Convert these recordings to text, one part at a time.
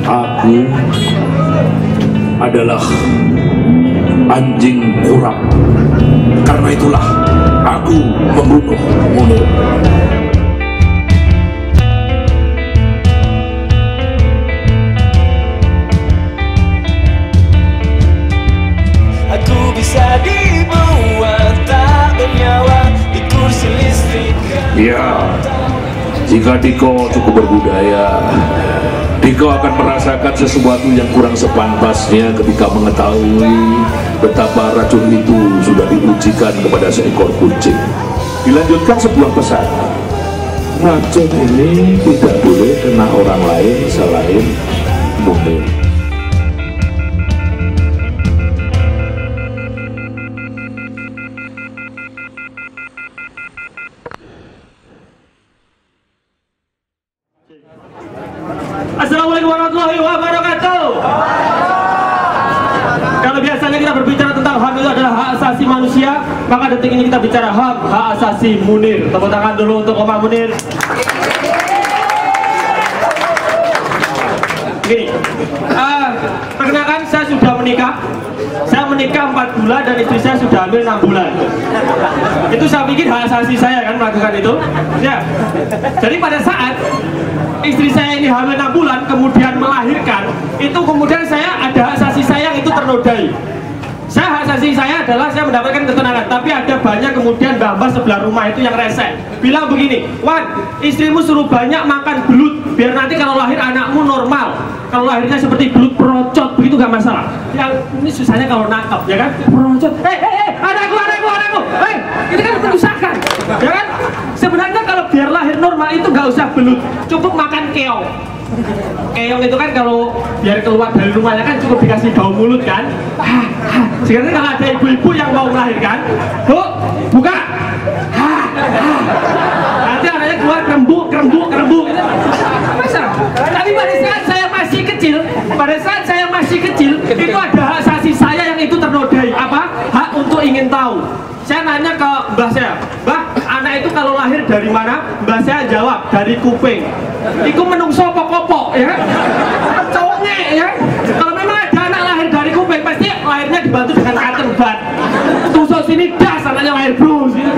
Aku adalah anjing kurap. Karena itulah aku membunuh Munir. Aku bisa dibuat tak bernyawa di kursi listrik. Ya, jika Diko cukup berbudaya, Diko akan merasakan sesuatu yang kurang sepantasnya ketika mengetahui betapa racun itu sudah diujikan kepada seekor kucing. Dilanjutkan sebuah pesan, racun ini tidak boleh kena orang lain selain Munir. Assalamualaikum warahmatullahi wabarakatuh. Kalau biasanya kita berbicara tentang HAM itu adalah hak asasi manusia, maka detik ini kita bicara HAM, hak asasi Munir. Tepuk tangan dulu untuk Oma Munir. Gini, perkenalkan saya sudah menikah. Saya menikah 4 bulan dan istri saya sudah hamil 6 bulan. Itu saya pikir hak asasi saya kan melakukan itu. Ya. Jadi pada saat istri saya ini hamil 6 bulan kemudian melahirkan, itu kemudian saya ada hak asasi saya yang itu ternodai. Saya hak asasi saya adalah saya mendapatkan ketenangan, tapi ada banyak kemudian mbah-mbah sebelah rumah itu yang resek. Bilang begini, Wan, istrimu suruh banyak makan belut, biar nanti kalau lahir anakmu normal. Kalau lahirnya seperti belut perocot, begitu gak masalah. Yang ini susahnya kalau nangkep, ya kan? Perocot, anakku, ini kan perusakan, ya kan? Sebenarnya kalau biar lahir normal itu gak usah belut, cukup makan keong. Keong itu kan kalau biar keluar dari rumahnya kan cukup dikasih bau mulut kan. Sekarang kalau ada ibu-ibu yang mau melahirkan, Bu, buka. Nanti anaknya keluar kerembuk gitu. Masa? Tapi pada saat saya masih kecil, itu ada hak asasi saya yang itu ternodai. Apa? Hak untuk ingin tahu. Saya nanya ke mbah saya, Mbah, anak itu kalau lahir dari mana? Mbah saya jawab, dari kuping. Iku menungso pokok-pokok, ya kan? Congek, ya. Kalau memang ada anak lahir dari kuping, pasti lahirnya dibantu dengan cotton bud. Tusuk sini, das, anaknya lahir bros, gitu.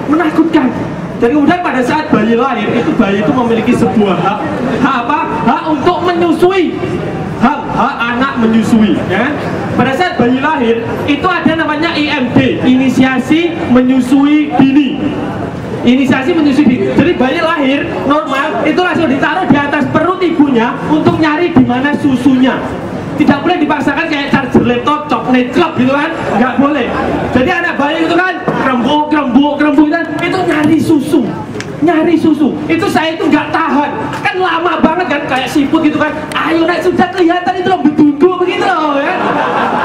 Menakutkan. Dan kemudian pada saat bayi lahir, itu bayi itu memiliki sebuah hak. Hak apa? Hak untuk menyusui. Hak anak menyusui, ya. Pada saat bayi lahir itu ada namanya IMD, inisiasi menyusui dini. Inisiasi menyusui dini. Jadi bayi lahir normal itu langsung ditaruh di atas perut ibunya untuk nyari di mana susunya. Tidak boleh dipaksakan kayak charger laptop, coklat club gitu kan, nggak boleh. Jadi anak bayi itu kan kerembuk kan, itu nyari susu. Itu saya itu nggak tahan, kan lama banget kan kayak siput gitu kan. Ayo nak, sudah kelihatan itu loh bedunggu begitu loh ya.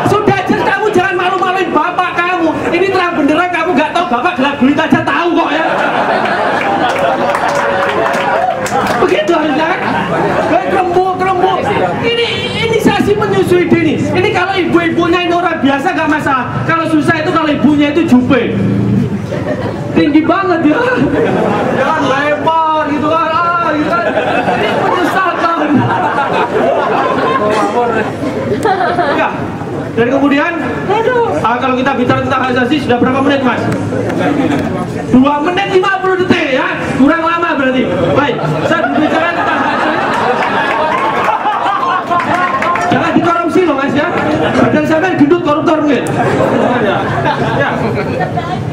Sudah jelas, kamu jangan malu-maluin bapak kamu. Ini terang benderang kamu nggak tahu, bapak gelap gulit aja tahu kok ya. Begitu harusnya kan. Kerembuk. Ini inisiasi menyusui dini. Ini kalau ibu-ibunya ini orang biasa nggak masalah. Kalau susah itu kalau ibunya itu jupe. Tinggi banget ya, jangan lebar gitu kan, gitu kan. Ini menyesalkan. Ya, dan kemudian, kalau kita bicara tentang hak asasi sudah berapa menit mas? 2 menit 50 detik ya, kurang lama berarti. Baik, saya berbicara tentang hak asasi. Jangan dikorupsi loh mas ya, badan sampai gendut koruptor mungkin. Ya.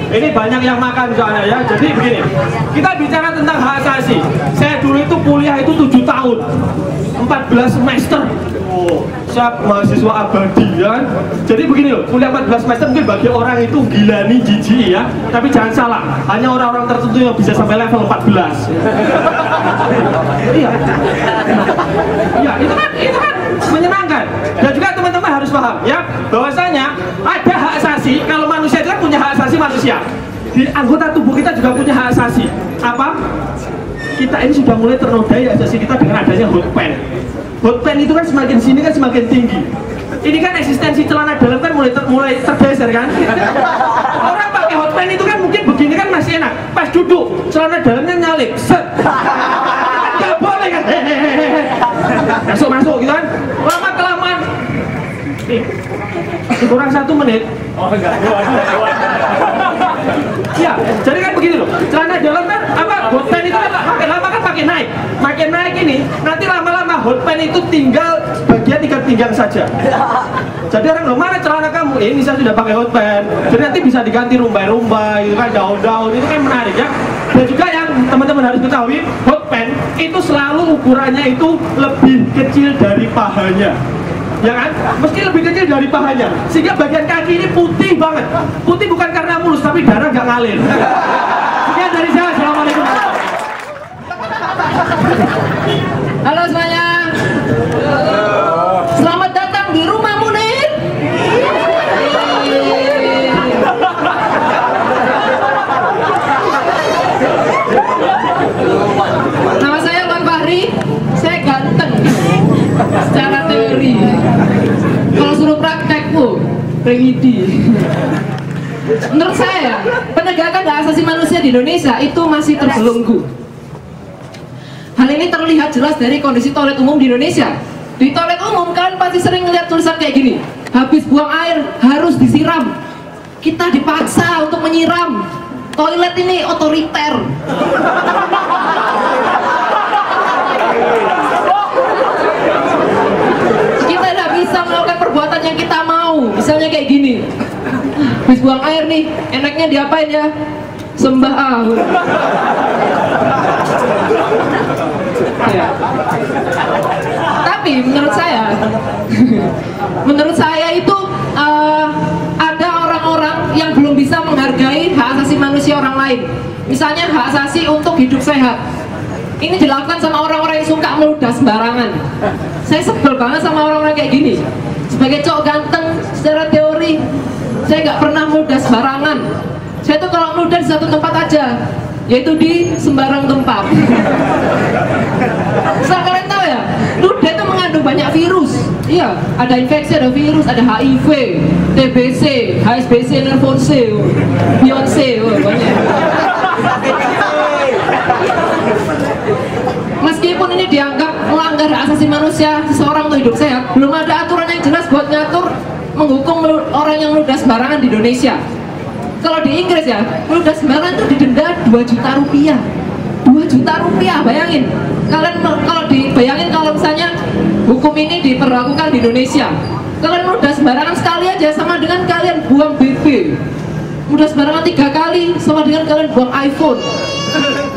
Ini banyak yang makan soalnya ya. Jadi begini, kita bicara tentang hak asasi. Saya dulu itu kuliah itu 7 tahun 14 semester. Saya mahasiswa abadi ya. Jadi begini loh, kuliah 14 semester mungkin bagi orang itu gila nih, jijik ya. Tapi jangan salah, hanya orang-orang tertentu yang bisa sampai level 14. Iya. Iya, itu kan menyenangkan. Dan juga teman-teman harus paham ya, bahwasanya ada hak asasi. Kalau manusia itu kan punya hak asasi manusia. Di anggota tubuh kita juga punya hak asasi. Apa? Kita ini sudah mulai ternodai hak asasi kita dengan adanya hot pen. Hot pen itu kan semakin sini kan semakin tinggi. Ini kan eksistensi celana dalam kan mulai tergeser kan. Orang pakai hot pen itu kan mungkin begini kan masih enak. Pas duduk celana dalamnya nyalip. Set. Nggak boleh kan. masuk gitu kan. Lama kelamaan nih kurang 1 menit. Oh enggak. Ya, jadi kan begini loh. Celana dalam kan hot pants itu kan makin lama kan makin naik ini. Nanti lama-lama hot pants itu tinggal bagian ikat pinggang saja. Jadi orang loh, mana celana kamu? Ini saya sudah pakai hot pants. Jadi nanti bisa diganti rumbai-rumbai, gitu kan, daun-daun, itu kan menarik ya. Dan juga yang teman-teman harus ketahui, hot pants itu selalu ukurannya itu lebih kecil dari pahanya. Ya kan? Meski lebih kecil dari pahanya, sehingga bagian kaki ini putih banget. Putih bukan karena mulus, tapi darah nggak ngalir. Sekian dari saya. Assalamualaikum. Halo semuanya. Selamat datang di rumah Munir. Nama saya Bang Fahri. Saya ganteng secara teori. Kalau suruh praktek, remedi. Menurut saya, penegakan hak asasi manusia di Indonesia itu masih terbelenggu. Hal ini terlihat jelas dari kondisi toilet umum di Indonesia. Di toilet umum kalian pasti sering melihat tulisan kayak gini, habis buang air harus disiram. Kita dipaksa untuk menyiram. Toilet ini otoriter. Kita tidak bisa melakukan perbuatan yang kita mau. Misalnya kayak gini, habis buang air nih, enaknya diapain ya? Sembah ya. Tapi menurut saya itu ada orang-orang yang belum bisa menghargai hak asasi manusia orang lain. Misalnya hak asasi untuk hidup sehat. Ini dilakukan sama orang-orang yang suka meludah sembarangan. Saya sebel banget sama orang-orang kayak gini. Sebagai cowok ganteng, secara teori saya nggak pernah meludah sembarangan. Saya tuh kalau meludah di satu tempat aja, yaitu di sembarang tempat. Asal kalian tahu ya, ludah itu mengandung banyak virus. Iya, ada infeksi, ada virus, ada HIV, TBC, HSBC, Nelfon C, Beyonce, banyak. Meskipun ini dianggap melanggar hak asasi manusia seseorang untuk hidup sehat, belum ada aturan yang jelas buat ngatur menghukum orang yang meludah sembarangan di Indonesia. Kalau di Inggris ya, meludah sembarangan itu didenda 2 juta rupiah. 2 juta rupiah, bayangin. Kalian kalau dibayangin kalau misalnya hukum ini diperlakukan di Indonesia, kalian meludah sembarangan sekali aja sama dengan kalian buang BB. Mudah sembarangan 3 kali sama dengan kalian buang iPhone.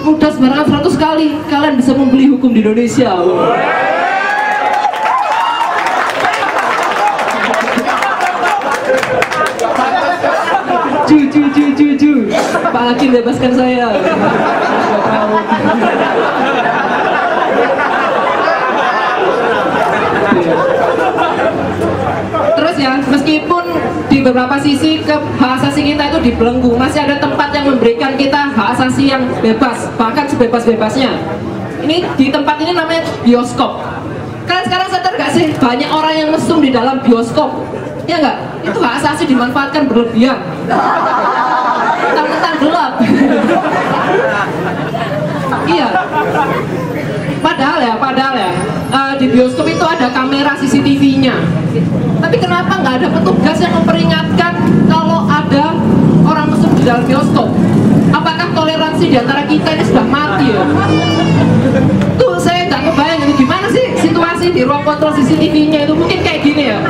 Mudah sembarangan 100 kali kalian bisa membeli hukum di Indonesia. Ju. Pak Hakim bebaskan saya. Terus ya, meskipun di beberapa sisi hak asasi kita itu dibelenggu, masih ada tempat yang memberikan kita hak asasi yang bebas, bahkan sebebas-bebasnya. Ini di tempat ini namanya bioskop. Kalian sekarang sadar gak sih banyak orang yang mesum di dalam bioskop? Ya enggak? Itu hak asasi dimanfaatkan berlebihan. Tentang gelap. Iya. Padahal ya, di bioskop itu ada kamera CCTV-nya. Tapi kenapa nggak ada petugas yang memperingatkan kalau ada orang mesum di dalam bioskop? Apakah toleransi di antara kita ini sudah mati ya? Tuh saya nggak kebayang ini gimana sih situasi di ruang kontrol CCTV-nya itu, mungkin kayak gini ya.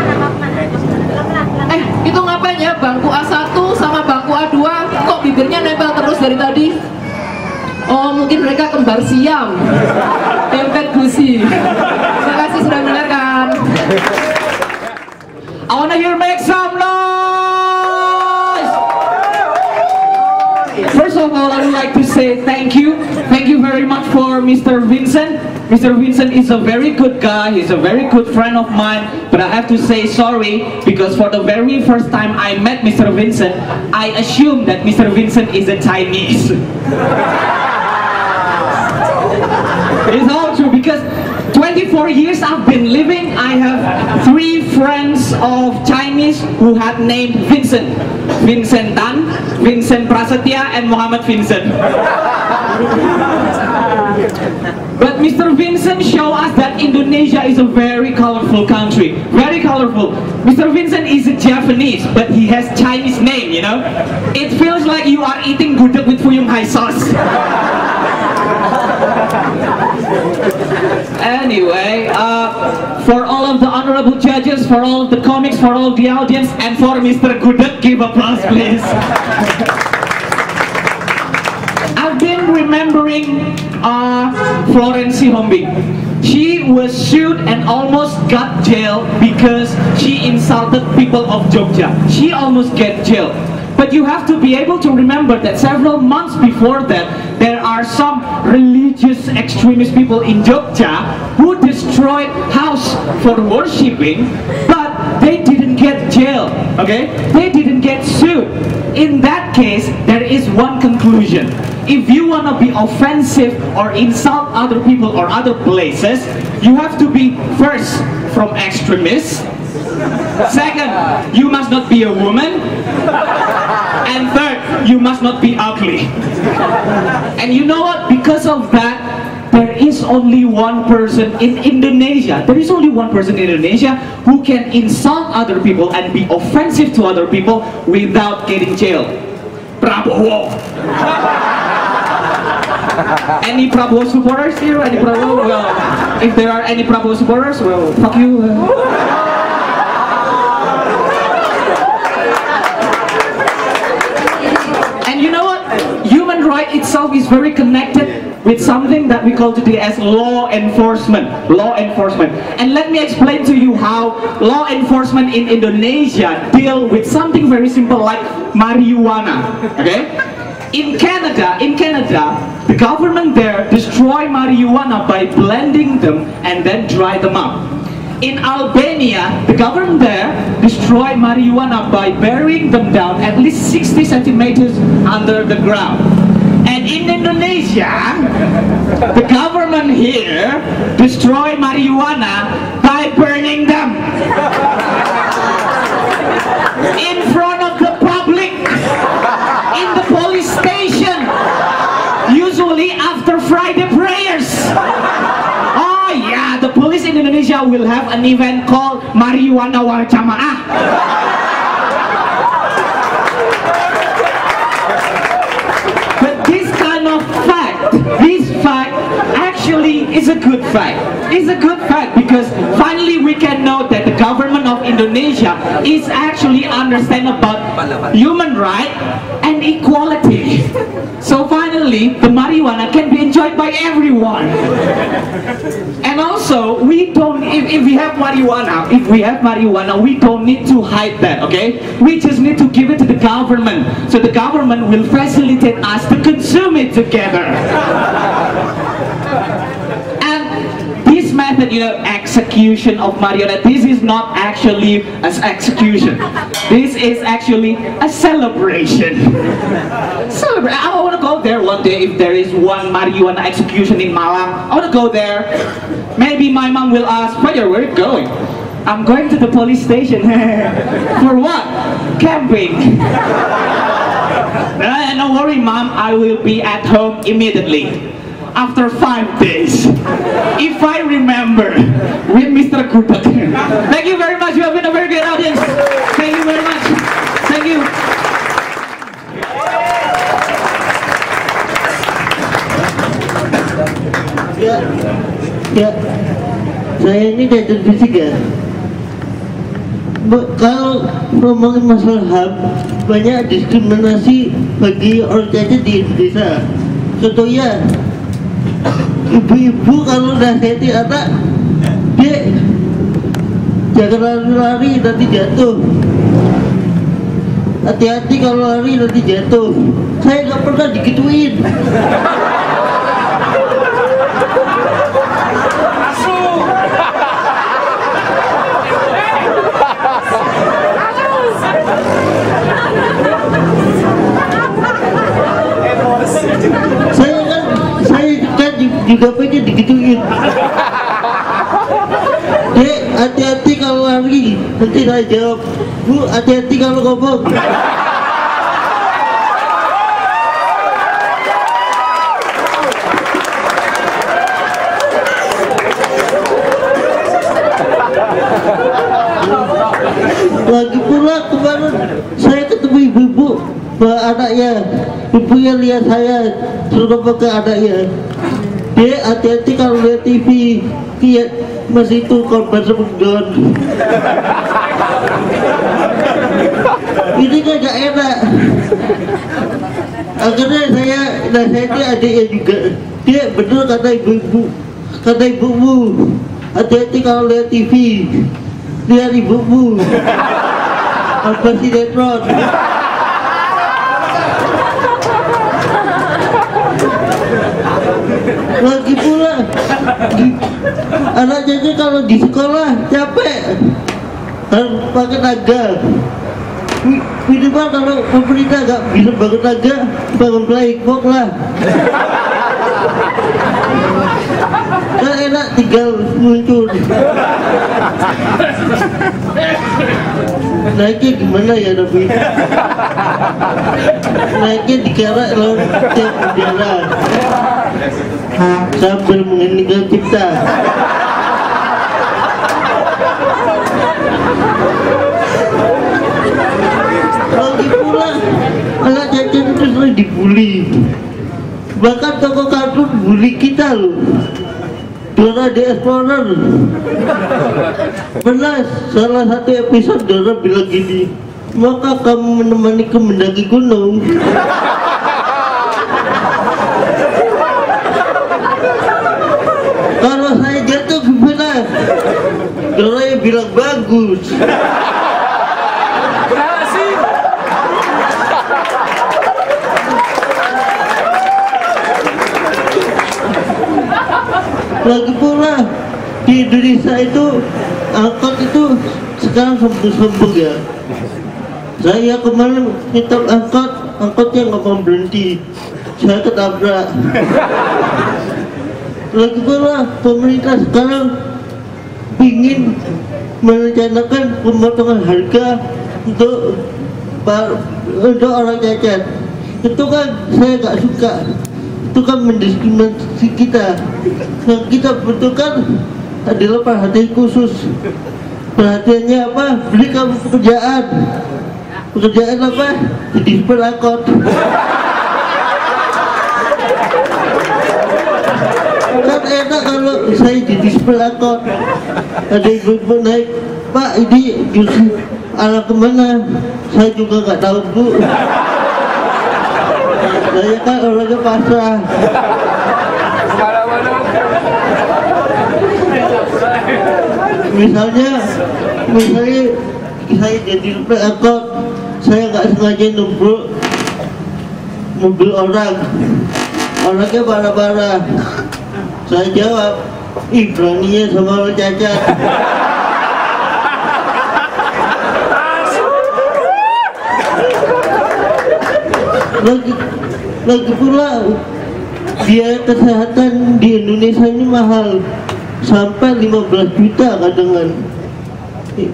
Itu ngapain ya bangku A1 sama bangku A2 kok bibirnya nempel terus dari tadi? Oh mungkin mereka kembar siam, tempet gusi. Terima kasih sudah mendengarkan. I wanna hear make some noise. First of all, I would like to say thank you very much for Mr. Vincent. Mr. Vincent is a very good guy, he's a very good friend of mine, but I have to say sorry because for the very first time I met Mr. Vincent, I assumed that Mr. Vincent is a Chinese. It's all true because 24 years I've been living, I have 3 friends of Chinese who had named Vincent. Vincent Tan, Vincent Prasetya, and Muhammad Vincent. But Mr. Vincent showed us that Indonesia is a very colorful country. Very colorful. Mr. Vincent is a Japanese, but he has Chinese name, you know. It feels like you are eating gudeg with Fuyung Hai sauce. Anyway, for all of the honorable judges, for all of the comics, for all of the audience, and for Mr. Gudeg, give applause please. I've been remembering Florence Sihombing. She was sued and almost got jailed because she insulted people of Jogja. She almost get jailed. But you have to be able to remember that several months before that, there are some religious extremist people in Jogja who destroyed house for worshipping, but they didn't get jailed, okay? They didn't get sued. In that case, there is one conclusion. If you want to be offensive or insult other people or other places, you have to be first from extremists. Second, you must not be a woman. And third, you must not be ugly. And you know what? Because of that, there is only one person in Indonesia. There is only one person in Indonesia who can insult other people and be offensive to other people without getting jailed. Prabowo. Any Prabowo supporters here? Any Prabowo? Well, if there are any Prabowo supporters, well, fuck you. You know what? Human right itself is very connected with something that we call today as law enforcement. Law enforcement. And let me explain to you how law enforcement in Indonesia deal with something very simple like marijuana. Okay? In Canada, the government there destroy marijuana by blending them and then dry them up. In Albania, the government there destroyed marijuana by burying them down at least 60 centimeters under the ground. And in Indonesia, the government here destroyed marijuana by burning them in front of the public, in the police station, usually after Friday prayers. Oh yeah, the police in Indonesia will have an event called Marijuana Wal Jamaah. But this kind of fact, this fact actually is a good fact. It's a good fact because finally we can know that the government of Indonesia is actually understand about human right and equality. So finally, the marijuana can be enjoyed by everyone. And also, we don't, if we have marijuana, we don't need to hide that, okay? We just need to give it to the government. So the government will facilitate us to consume it together. This method, you know, execution of marijuana, this is not actually an execution. This is actually a celebration. I want to go there one day if there is one marijuana execution in Malang. I want to go there. Maybe my mom will ask, where are you going? I'm going to the police station. For what? Camping. Don't worry, mom, I will be at home immediately. After 5 days, if I remember, with Mr. Gudeg. Thank you very much. You have been a very good audience. Thank you very much. Thank you. Ya, saya ini dokter fisik ya. Kalau ngomongin masalah HAM, banyak diskriminasi bagi orang cacat di Indonesia. Contohnya, ibu-ibu kalau nasihati anak, dia jangan lari-lari nanti jatuh. Hati-hati kalau lari nanti jatuh. Saya nggak pernah digituin. Saya juga pengen digituin. Dek, hati-hati kalau lari. Nanti saya jawab, Bu, hati-hati kalau ngomong. saya ketemu ibu-ibu bawa anaknya, ibunya lihat saya suruh ke anaknya, dia hati-hati kalau lihat TV, lihat mas itu korban semedon. Ini kan gak enak. Akhirnya saya nasihati adiknya juga, dia bener kata ibu-ibu, kata ibumu, hati-hati kalau lihat TV, lihat ibumu apa sinetron. Lagi pula anak jajan kalau di sekolah capek harus pakai tenaga, minimal kalau pemerintah gak bisa bangun tenaga, bangun playbook lah. Kan enak tinggal muncul. Naiknya gimana ya tapi? Naiknya dikerak lawan tiap udara sambil mengeningkan cipta. Lagi pula anak jajan itu sering dibully. Bahkan toko kartun bully kita loh. Dora the Explorer. Pernah salah satu episode Dora bilang gini, maka kamu menemaniku mendaki gunung. Kalau saya jatuh gimana? Dora yang bilang bagus. Lagi pula di Indonesia itu angkot itu sekarang sembung-sembung ya. Saya kemarin nyetok angkotnya nggak mau berhenti, saya ketabrak. Lagi pula pemerintah sekarang ingin merencanakan pemotongan harga untuk orang cacat. Itu kan saya nggak suka. Itu kan mendiskriminasi kita. Yang kita butuhkan adalah perhatian khusus. Perhatiannya apa? Beri kamu pekerjaan. Pekerjaan apa? Jadi supir angkot. Kan enak kalau saya jadi supir angkot. Ada ibu-ibu naik, Pak ini justru arah kemana? Saya juga nggak tahu Bu. Saya kan orangnya pasrah. Misalnya saya jadi supir angkot, saya nggak sengaja nubruk mobil orangnya bara-bara. Saya jawab, ih beraninya sama orang cacat. Lagi pula biaya kesehatan di Indonesia ini mahal, sampai 15 juta kadang-kadang.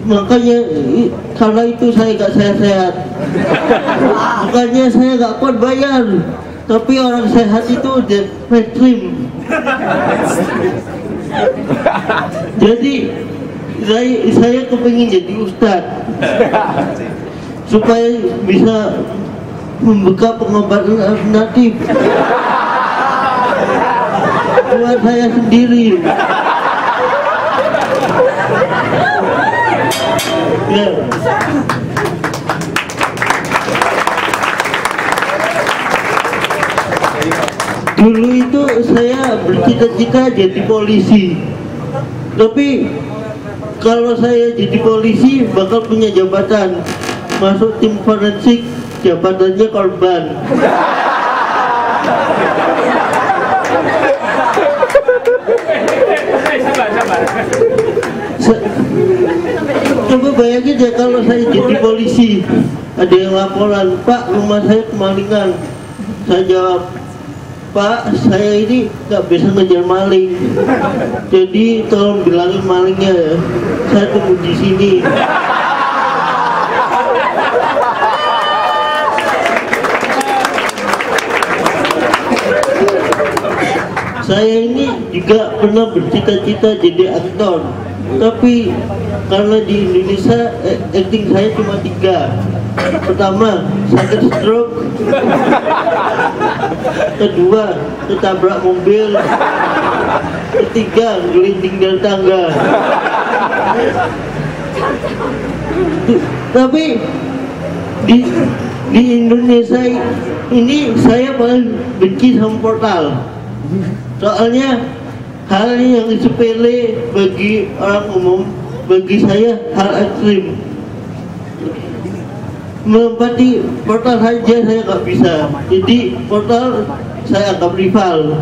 Makanya karena itu saya gak sehat. Makanya saya gak kuat bayar. Tapi orang sehat itu udah mainstream. Jadi saya kepingin jadi ustadz supaya bisa membuka pengobatan alternatif buat saya sendiri. Ya. Dulu itu saya bercita-cita jadi polisi, tapi kalau saya jadi polisi bakal punya jabatan, masuk tim forensik, jabatannya korban. Coba bayangin ya kalau saya jadi polisi, ada yang laporan, Pak rumah saya kemalingan. Saya jawab, Pak saya ini nggak bisa ngejar maling, jadi tolong bilangin malingnya ya, saya tunggu di sini. Saya ini juga pernah bercita-cita jadi aktor, tapi karena di Indonesia acting saya cuma 3, Pertama, sakit stroke. Kedua, ketabrak mobil. Ketiga, gelinding dari tangga. Tapi di Indonesia ini saya paling benci sama portal. Soalnya hal yang sepele bagi orang umum, bagi saya hal ekstrim. Melempati portal saja saya nggak bisa. Jadi portal saya anggap rival.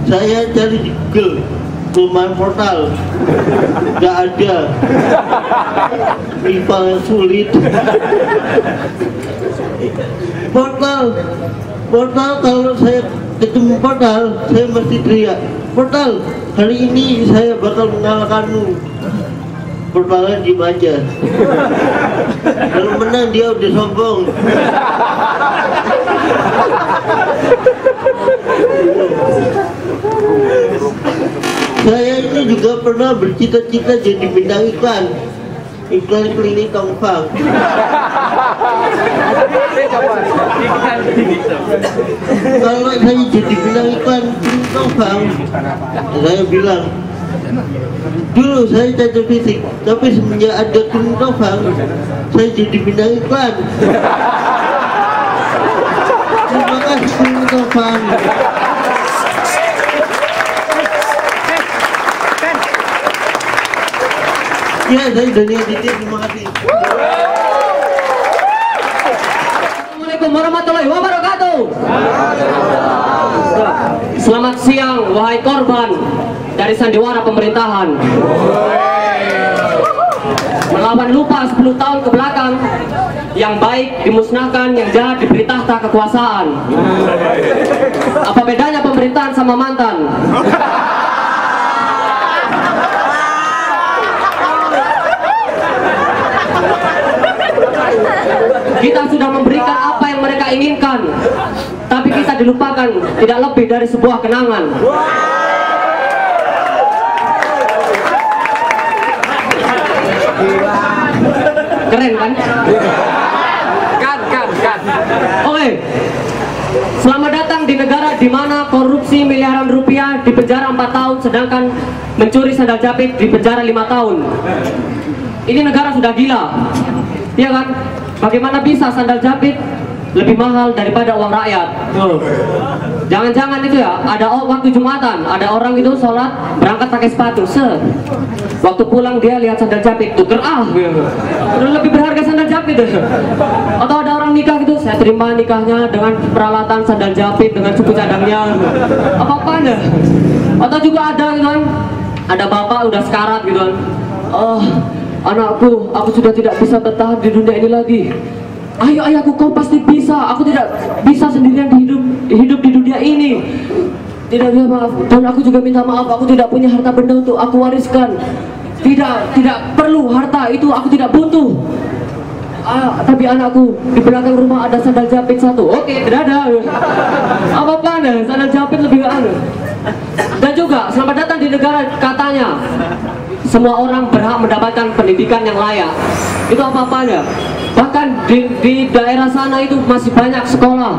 Saya cari di Google kelemahan portal, nggak ada. Rival yang sulit. Portal kalau saya ketemu portal, saya mesti teriak, portal, hari ini saya bakal mengalahkanmu. Portalnya diem aja. Kalau menang dia udah sombong. Saya ini juga pernah bercita-cita jadi bintang iklan klinik Tongfang. Kalau saya jadi bintang iklan klinik Tongfang, saya bilang, dulu saya cacat fisik, tapi semenjak ada klinik Tongfang, saya jadi bintang iklan. Terima kasih klinik Tongfang. Ya, saya Daniel Diti, terima kasih. Assalamualaikum warahmatullahi wabarakatuh. Selamat siang, wahai korban dari sandiwara pemerintahan. Melawan lupa 10 tahun ke belakang, yang baik dimusnahkan, yang jahat diberi tahta kekuasaan. Apa bedanya pemerintahan sama mantan? Kita sudah memberikan apa yang mereka inginkan, tapi kita dilupakan tidak lebih dari sebuah kenangan. Keren kan? Kan. Oke. Selamat datang di negara di mana korupsi miliaran rupiah di penjara 4 tahun, sedangkan mencuri sandal jepit di penjara 5 tahun. Ini negara sudah gila. Iya kan? Bagaimana bisa sandal jepit lebih mahal daripada uang rakyat? Jangan-jangan itu ya, ada waktu Jumatan, ada orang itu sholat berangkat pakai sepatu, waktu pulang dia lihat sandal jepit, tuker udah lebih berharga sandal jepit. Atau ada orang nikah gitu, saya terima nikahnya dengan peralatan sandal jepit dengan suku cadangnya, apa-apanya. Atau juga ada gitu kan, ada bapak udah sekarat gitu kan, oh anakku, aku sudah tidak bisa bertahan di dunia ini lagi. Ayo ayahku, kau pasti bisa. Aku tidak bisa sendirian hidup di dunia ini. Tidak bisa, maaf. Dan aku juga minta maaf, aku tidak punya harta benda untuk aku wariskan. Tidak perlu harta itu, aku tidak butuh. Tapi anakku, di belakang rumah ada sandal jepit 1. Oke, tidak ada. Apa-apaan ya, sandal jepit lebih anu. Dan juga, selamat datang di negara katanya semua orang berhak mendapatkan pendidikan yang layak. Itu apa-apanya. Bahkan di daerah sana itu masih banyak sekolah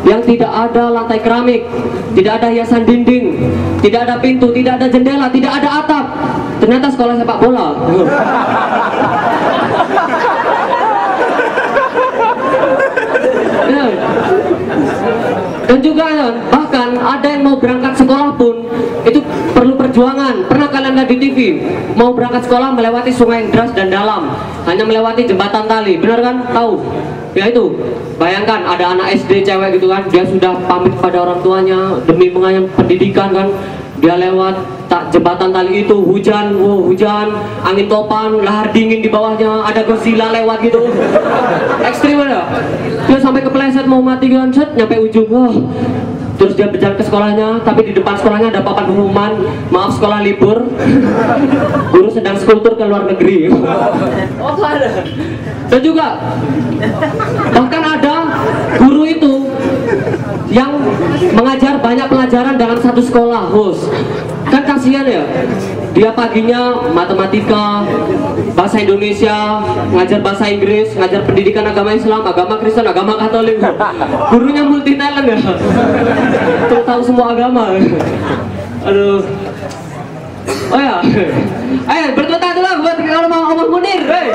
yang tidak ada lantai keramik, tidak ada hiasan dinding, tidak ada pintu, tidak ada jendela, tidak ada atap. Ternyata sekolah sepak bola. Dan juga bahkan ada yang mau berangkat sekolah pun itu perlu perjuangan. Pernah kalian lihat di TV mau berangkat sekolah melewati sungai yang deras dan dalam, hanya melewati jembatan tali, benar kan? Tahu? Ya itu, bayangkan ada anak SD cewek gitu kan, dia sudah pamit pada orang tuanya demi mengayang pendidikan kan, dia lewat jembatan tali itu, hujan, angin topan, lahar dingin di bawahnya, ada Godzilla lewat gitu, ekstrim ada. Dia sampai kepleset mau mati kan, nyampe ujung, terus dia berjalan ke sekolahnya, tapi di depan sekolahnya ada papan pengumuman, maaf sekolah libur, guru sedang skultur ke luar negeri. Oh ada. Dan juga bahkan ada guru itu yang mengajar banyak pelajaran dalam satu sekolah, kan kasihan ya. Dia paginya matematika, bahasa Indonesia, ngajar bahasa Inggris, ngajar pendidikan agama Islam, agama Kristen, agama Katolik. Gurunya multi talent ya. Tahu semua agama. Aduh. Oh ya. Ayo bertepuk tangan dulu buat kalau mau Om Munir. Hey.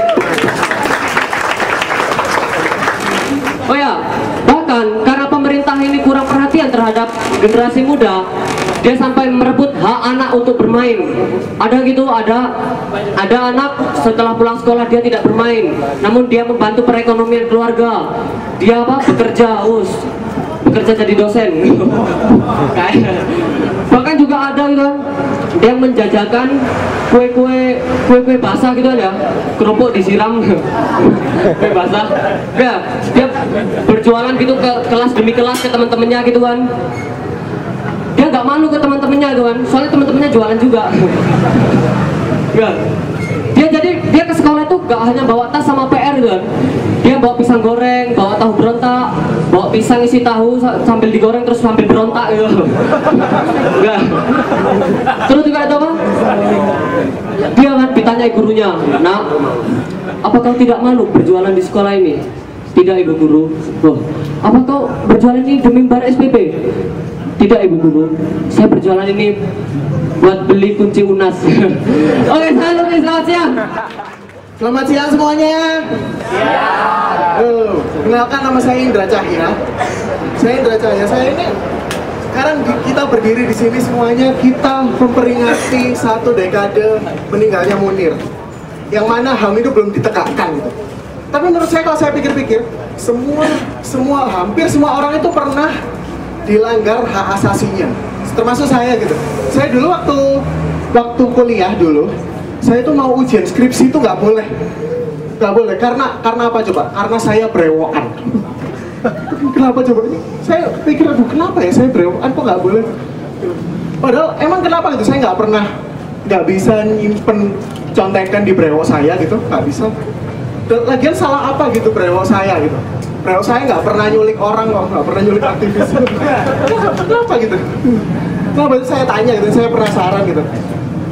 Oh ya, bahkan karena pemerintah ini kurang perhatian terhadap generasi muda, dia sampai merebut hak anak untuk bermain. Ada gitu, ada anak setelah pulang sekolah dia tidak bermain, namun dia membantu perekonomian keluarga. Dia apa? Bekerja jadi dosen. Bahkan juga ada gitu, yang menjajakan kue basah gitu ya, kerupuk disiram kue basah. Ya, dia berjualan gitu ke kelas demi kelas ke teman-temannya gitu kan. Dia nggak malu ke teman-temannya gitu kan, soalnya teman-temannya jualan juga. Ya. Dia ke sekolah itu gak hanya bawa tas sama PR gitu kan. Dia bawa pisang goreng, bawa tahu berontak, bawa pisang isi tahu sambil digoreng terus sambil berontak gitu. Ya. Terus juga ada apa? Dia kan ditanyai gurunya, "Nak, apa kau tidak malu berjualan di sekolah ini?" "Tidak, Ibu Guru." "Loh, apa kau berjualan ini demi bayar SPP?" "Tidak, Ibu Guru, saya berjualan ini buat beli kunci UNAS." Oke, selamat siang. Selamat siang semuanya. Kenalkan, nama saya Indra Cahya. Saya ini sekarang kita berdiri di sini semuanya, kita memperingati 1 dekade meninggalnya Munir. Yang mana HAM itu belum ditegakkan gitu. Tapi menurut saya, kalau saya pikir-pikir, hampir semua orang itu pernah dilanggar hak asasinya, termasuk saya gitu. Saya dulu waktu kuliah dulu, saya itu mau ujian skripsi itu nggak boleh, karena apa coba? Karena saya brewokan. Kenapa coba? Saya pikir, aduh, kenapa ya saya brewokan kok nggak boleh? Padahal emang kenapa gitu? Saya nggak bisa nyimpen contekan di brewok saya gitu, nggak bisa. Lagian salah apa gitu brewok saya gitu? Brewok saya nggak pernah nyulik orang kok, nggak pernah nyulik aktivis. Kenapa gitu? Kenapa saya tanya gitu? Saya penasaran gitu.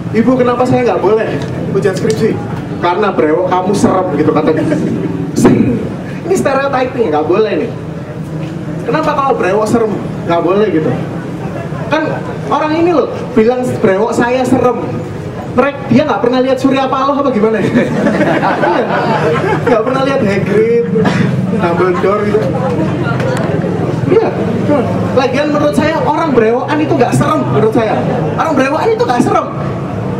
"Ibu, kenapa saya nggak boleh ujian skripsi?" "Karena brewok kamu serem," gitu katanya. Ini stereotyping, nggak boleh nih. Kenapa kalau brewok serem nggak boleh gitu? Kan orang ini loh bilang brewok saya serem. Dia nggak pernah lihat Surya Paloh apa gimana? Nggak pernah lihat Hagrid, Dumbledore gitu. Iya. Lagian menurut saya orang brewokan itu nggak serem. Menurut saya orang brewokan itu nggak serem.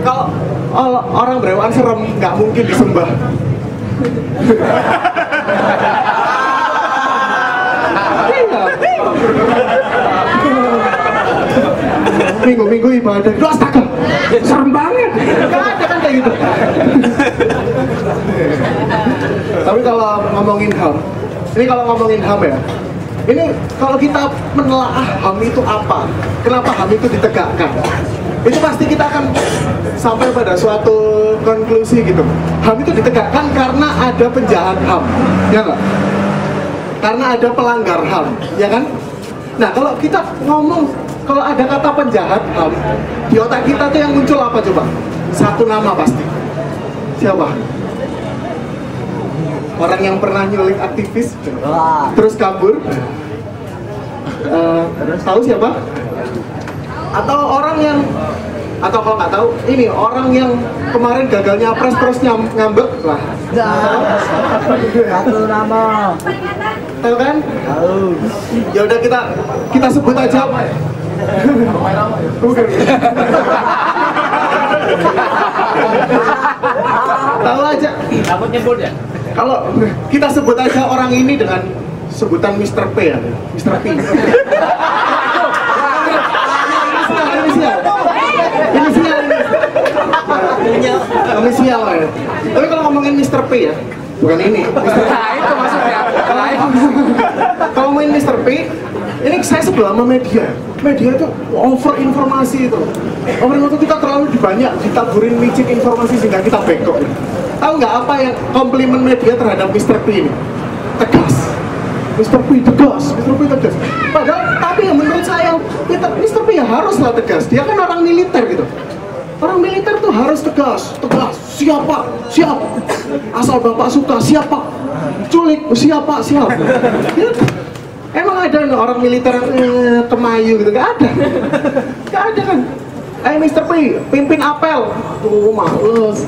Kalau orang brewokan serem, nggak mungkin disembah. Minggu-minggu ibadah, "Duh, astaga, serem banget." Gak ada kan kayak gitu. Tapi kalau ngomongin HAM ya, ini kalau kita menelaah HAM itu apa, kenapa HAM itu ditegakkan, itu pasti kita akan sampai pada suatu konklusi gitu. HAM itu ditegakkan karena ada penjahat HAM, ya nggak? Karena ada pelanggar HAM, ya kan? Nah, kalau kita ngomong, kalau ada kata penjahat HAM, di otak kita tuh yang muncul apa coba? Satu nama pasti. Siapa? Orang yang pernah nyulik aktivis, terus kabur. Tahu siapa? Atau orang yang, atau kalau nggak tahu, ini orang yang kemarin gagal nyapres terus ngambek lah. Satu nama. Tahu kan? Tahu. Ya udah kita sebut aja. Bukan. Tahu aja. Takut nyebut ya? Kalau kita sebut aja orang ini dengan sebutan Mr. P ya, Mr. P. Inisial ya. Tapi kalau ngomongin Mr. P ya, bukan ini. Itu maksudnya. Kalau ngomongin Mr. P, ini saya sebelah sama media. Media itu over informasi itu. Over informasi kita terlalu banyak ditaburin micin informasi sehingga kita bengkok. Tahu nggak apa yang komplimen media terhadap Mr. P ini? Tegas. Mr. P tegas, Mr. P tegas. Padahal, tapi ya menurut saya, Mr. P ya haruslah tegas. Dia kan orang militer gitu. Orang militer tuh harus tegas, siap Pak, siap. Asal Bapak suka, siap Pak. Culik, siap Pak, siap. Ya. Emang ada orang militer kemayu gitu? Gak ada. Gak ada kan? Mr. P, pimpin apel. Tuh, males.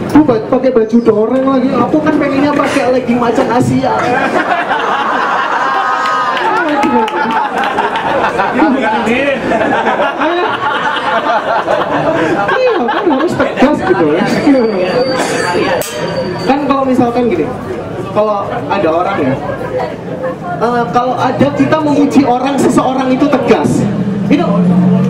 Tuh pakai baju doreng lagi. Aku kan pengennya pakai legging macan Asia. Iya kan harus tegas gitu ya. Kan kalau misalkan gini, kalau ada orang ya, kalau ada kita memuji orang, seseorang itu tegas, itu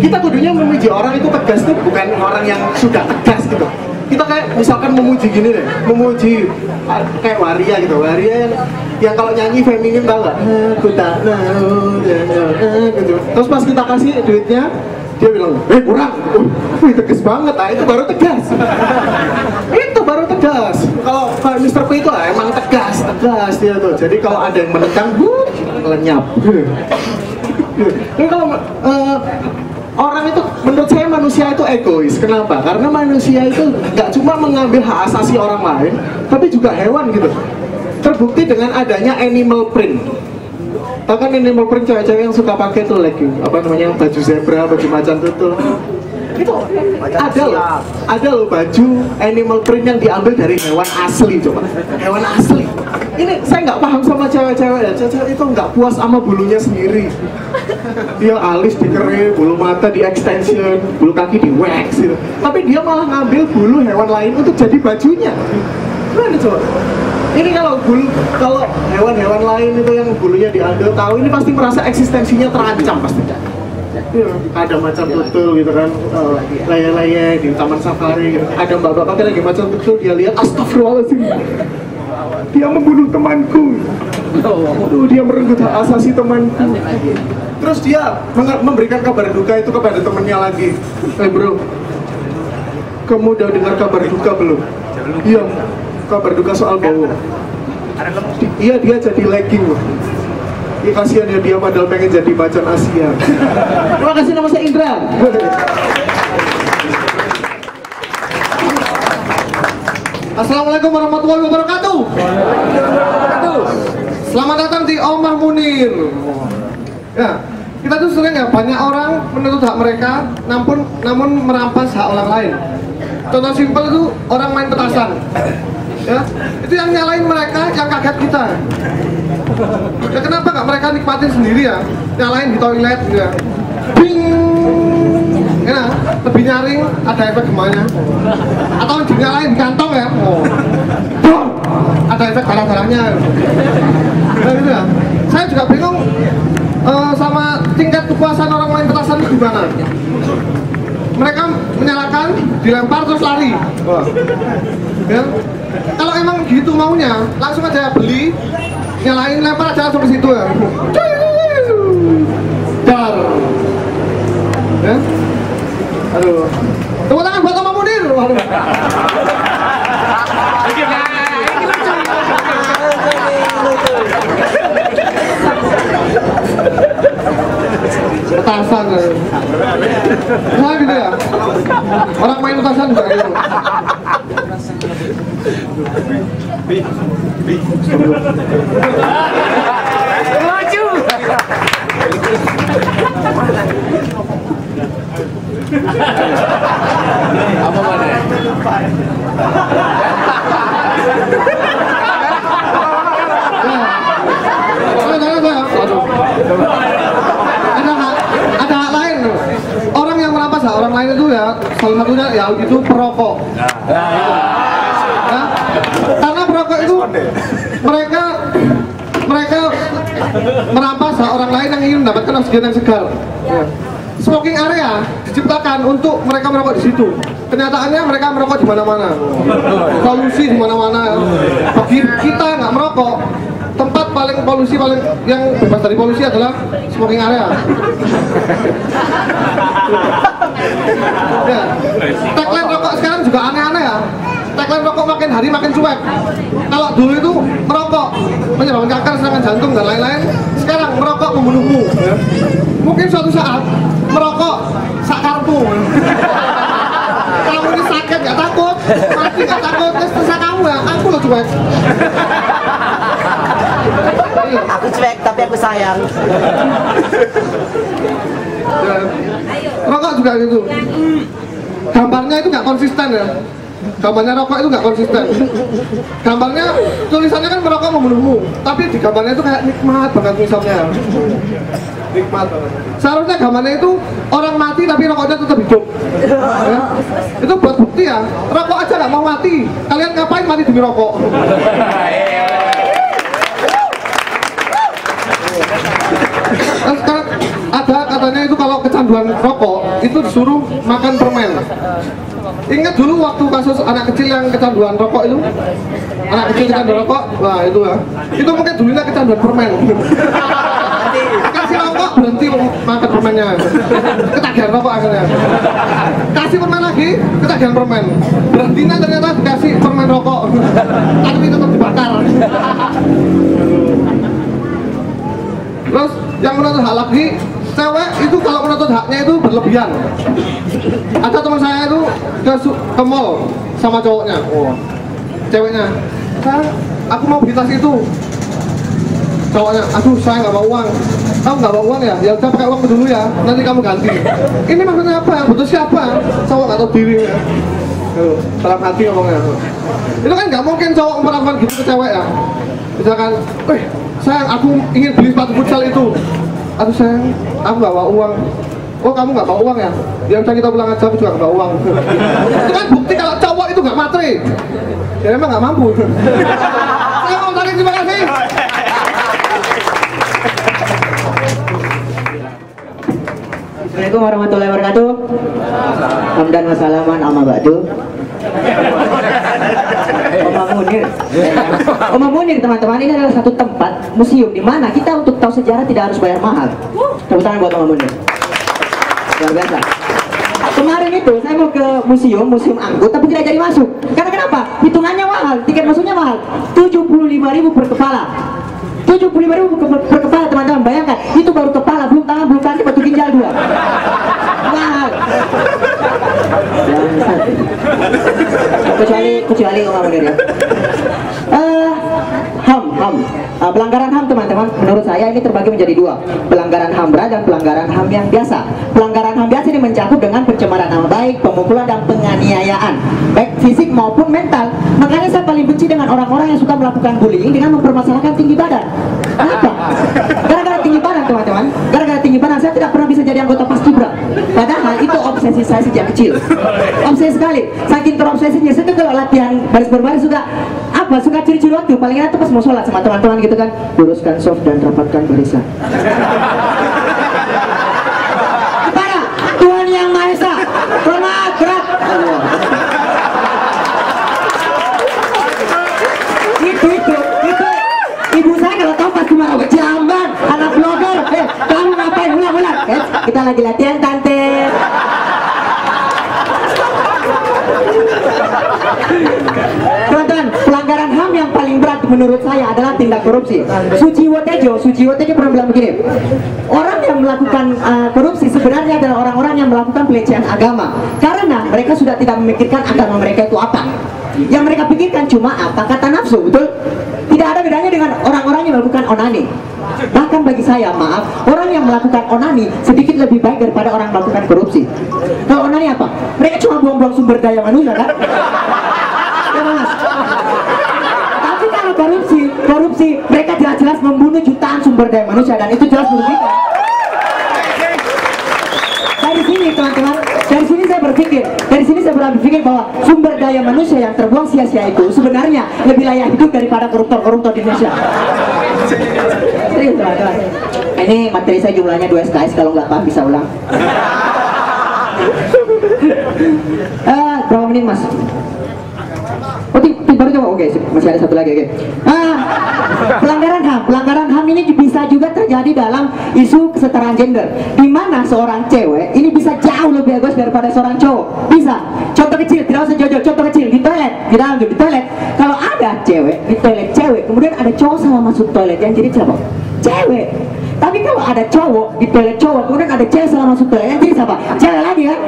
kita kudunya memuji orang itu tegas tuh bukan orang yang sudah tegas gitu. Kita kayak misalkan memuji gini deh, memuji kayak Waria gitu, Waria yang kalau nyanyi feminin tau gak? Aku tak mau, gitu. Terus pas kita kasih duitnya, dia bilang, kurang, wih tegas banget, itu baru tegas. Itu baru tegas. Kalau Mr. P itu emang tegas dia tuh. Jadi kalau ada yang menentang, lenyap. Tapi kalau orang itu, menurut saya manusia itu egois. Kenapa? Karena manusia itu nggak cuma mengambil hak asasi orang lain, tapi juga hewan gitu. Terbukti dengan adanya animal print. Tahu kan animal print, cewek-cewek yang suka pakai tuh apa namanya, baju zebra, baju macan tutul. Itu ada loh baju animal print yang diambil dari hewan asli, coba. Hewan asli. Ini saya nggak paham sama cewek-cewek ya. Cewek itu nggak puas sama bulunya sendiri. Dia alis dikering, bulu mata di extension, bulu kaki di wax gitu. Tapi dia malah ngambil bulu hewan lain untuk jadi bajunya. Gimana coba? Ini kalau hewan-hewan lain itu yang bulunya diambil, tahu ini pasti merasa eksistensinya terancam pasti. Ada macam tutul gitu kan, leye-leye di taman safari gitu. Ada mbak-mbak lagi macam tutul, dia lihat, astagfirullahaladzim, dia membunuh temanku. Dia merenggut hak asasi temanku. Terus dia memberikan kabar duka itu kepada temannya lagi. Bro, kamu udah dengar kabar duka belum? Iya, kabar duka soal bau. Iya, dia jadi legging loh. Ya kasihan ya dia padahal pengen jadi macan Asia. Terima kasih, nama saya Indra. Assalamualaikum warahmatullahi wabarakatuh. Selamat datang di Omah Munir. Ya, kita tuh sering ya, banyak orang menuntut hak mereka, namun merampas hak orang lain. Contoh simpel itu orang main petasan. Ya, itu yang nyalain mereka, yang kaget kita. Ya, kenapa nggak mereka nikmatin sendiri ya? Nyalain di toilet gitu ya. Bing! Ya, lebih nyaring, ada efek gemanya. Atau dinyalain di kantong ya. Ada efek darah-darahnya. Nah, gitu ya. Saya juga bingung sama tingkat kepuasan orang main petasan itu gimana. Mereka menyalakan, dilempar terus lari. Ya. Kalau emang gitu maunya, langsung aja beli, nyalain, lempar aja langsung ke situ ya. Dar. Ya. Aduh. Tepuk tangan buat Omah Munir. Waduh. Petasan ya. Nah gitu ya. Orang main petasan juga gitu. Lucu. Apa mana? Ada hak lain. Orang yang merampas hak orang lain itu ya, salah satunya ya itu perokok. Ya, karena perokok itu mereka merampas hak orang lain yang ingin mendapatkan oksigen yang segar. Ya. Smoking area diciptakan untuk mereka merokok di situ. Kenyataannya mereka merokok di mana-mana. Polusi di mana-mana. Bagi kita yang nggak merokok, tempat paling polusi yang bebas dari polusi adalah smoking area. Ya. Tagline rokok sekarang juga aneh-aneh ya. tagline rokok makin hari makin cuek. Kalau dulu itu merokok menyebabkan kanker, serangan jantung dan lain-lain. Sekarang merokok membunuhmu. Ya. Mungkin suatu saat merokok sakarmu. Kamu ini sakit gak takut, mati gak takut, terserah kamu ya. Aku lo cuek. Aku cuek tapi aku sayang. Ya. Rokok juga gitu. Gambarnya itu nggak konsisten ya. Gambarnya rokok itu nggak konsisten. Gambarnya tulisannya kan merokok membunuhmu, tapi di gambarnya itu kayak nikmat banget misalnya. Nikmat banget. Seharusnya gambarnya itu orang mati tapi rokoknya tetap hidup. Ya. Itu buat bukti ya. Rokok aja nggak mau mati. Kalian ngapain mati demi rokok? Sekarang ada katanya itu kalau kecanduan rokok itu disuruh makan permen. Ingat dulu waktu kasus anak kecil yang kecanduan rokok itu, anak kecil kecanduan rokok, nah itu ya, itu mungkin dulunya kecanduan permen. Kasih rokok berhenti makan permennya, ketagihan rokok akhirnya. Kasih permen lagi, ketagihan permen. Berhentinya ternyata dikasih permen rokok, tapi tetap dibakar. Terus yang menuntut hak lagi, cewek itu kalau menuntut haknya itu berlebihan. Ada teman saya itu ke mall sama cowoknya, ceweknya, aku mau beli tas itu. Cowoknya, aduh saya nggak bawa uang. Kamu nggak bawa uang ya? Ya udah pakai uang dulu ya, nanti kamu ganti. Ini maksudnya apa? Butuh siapa? Cowok nggak tahu diri ya. Dalam hati ngomongnya. Itu kan nggak mungkin cowok melakukan gitu ke cewek ya. Misalkan, sayang aku ingin beli sepatu futsal itu. Aduh sayang, aku nggak bawa uang. Oh kamu nggak bawa uang ya? Ya udah kita pulang aja, aku juga nggak bawa uang. Itu kan bukti kalau cowok itu nggak matre. Ya emang nggak mampu. Saya mau tarik, terima kasih. Assalamualaikum warahmatullahi wabarakatuh. Hamdan wa salaman amma ba'du. Oma Munir teman-teman, ini adalah satu tempat museum di mana kita untuk tahu sejarah tidak harus bayar mahal. Tepuk tangan buat Oma Munir. Luar biasa. Kemarin itu saya mau ke museum angkut tapi tidak jadi masuk. Karena kenapa? Hitungannya mahal, tiket masuknya mahal. 75.000 per kepala. 75.000 per kepala teman-teman, bayangkan itu baru kepala, belum tangan, belum kaki, batu ginjal 2. Mahal. Kecuali Oma Munir ya. Pelanggaran HAM teman-teman, menurut saya ini terbagi menjadi 2, pelanggaran HAM berat dan pelanggaran HAM yang biasa. Pelanggaran HAM biasa ini mencakup dengan pencemaran nama baik, pemukulan dan penganiayaan, baik fisik maupun mental. Makanya saya paling benci dengan orang-orang yang suka melakukan bullying dengan mempermasalahkan tinggi badan. Kenapa? Gara-gara tinggi badan teman-teman, gara-gara tinggi badan saya tidak pernah bisa jadi anggota Paskibra. Padahal itu obsesi saya sejak kecil. Obsesi sekali, saking terobsesinya saya tuh kalau latihan baris berbaris suka ciri-ciri waktu paling enak tuh pas mau sholat sama teman-teman gitu kan, luruskan soft dan rapatkan barisan. Para Tuhan yang Maha Esa, hormat gerak. Itu ibu saya kalau tahu pasti marah. Jamban, anak blogger, kamu ngapain ulang-ulang? Kita lagi latihan tante. Teman-teman, pelanggaran HAM yang paling berat menurut saya adalah tindak korupsi. Sujiwo Tejo pernah bilang begini, orang yang melakukan korupsi sebenarnya adalah orang-orang yang melakukan pelecehan agama, karena mereka sudah tidak memikirkan agama mereka itu apa. Yang mereka pikirkan cuma apa kata nafsu, betul? Tidak ada bedanya dengan orang-orang yang melakukan onani. Bahkan bagi saya, maaf, orang yang melakukan onani sedikit lebih baik daripada orang yang melakukan korupsi. Kalau onani apa? Mereka cuma buang-buang sumber daya manusia kan? Ya, Mas. Tapi kalau korupsi mereka jelas-jelas membunuh jutaan sumber daya manusia dan itu jelas merugikan. Dari sini teman-teman, dari sini saya berpikir bahwa sumber daya manusia yang terbuang sia-sia itu sebenarnya lebih layak hidup daripada koruptor-koruptor di Indonesia. Serius teman-teman. Ini materi saya jumlahnya 2 SKS, kalau nggak paham bisa ulang. Berapa menit mas? Oh, baru coba, oke, masih ada satu lagi, oke. Pelanggaran HAM ini bisa juga terjadi dalam isu kesetaraan gender, di mana seorang cewek ini bisa jauh lebih egois daripada seorang cowok. Bisa. Contoh kecil, tidak usah jauh-jauh. Contoh kecil di toilet. kita lanjut di toilet. Kalau ada cewek di toilet cewek, kemudian ada cowok salah masuk toilet, yang jadi siapa? Cewek. Tapi kalau ada cowok di toilet cowok, kemudian ada cewek salah masuk toilet, yang jadi siapa? Cewek lagi kan?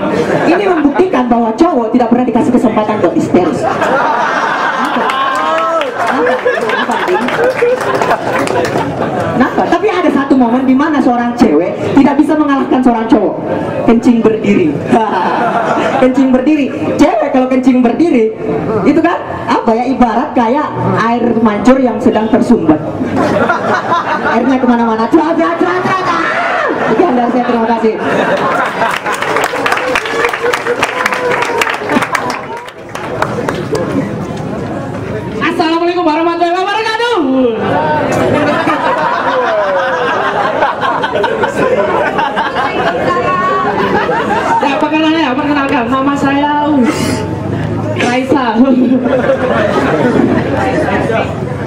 Ini membuktikan bahwa cowok tidak pernah dikasih kesempatan buat histeris. Kenapa? Tapi ada satu momen di mana seorang cewek tidak bisa mengalahkan seorang cowok. Kencing berdiri. Kencing berdiri. Cewek kalau kencing berdiri, itu kan apa ya? Ibarat kayak air mancur yang sedang tersumbat. Airnya kemana-mana. Sekian dari saya, terima kasih. Assalamualaikum warahmatullahi wabarakatuh. Ya, perkenalkan, nama saya Raisa.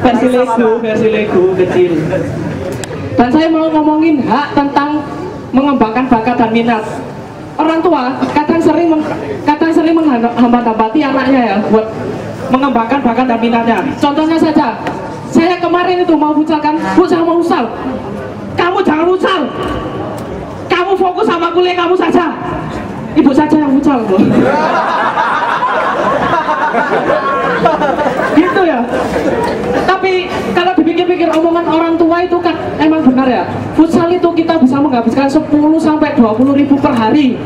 versi Lego kecil. Dan saya mau ngomongin hak tentang mengembangkan bakat dan minat. Orang tua kadang sering menghambat-hambati anaknya ya buat mengembangkan bakat dan minatnya. Contohnya saja, saya kemarin itu mau futsal kan, Bu saya mau futsal. Kamu jangan futsal. Kamu fokus sama kuliah kamu saja. Ibu saja yang futsal, Bu. Gitu ya. Tapi kalau dipikir-pikir omongan orang tua itu kan emang benar ya. Futsal itu kita bisa menghabiskan 10 sampai 20 ribu per hari.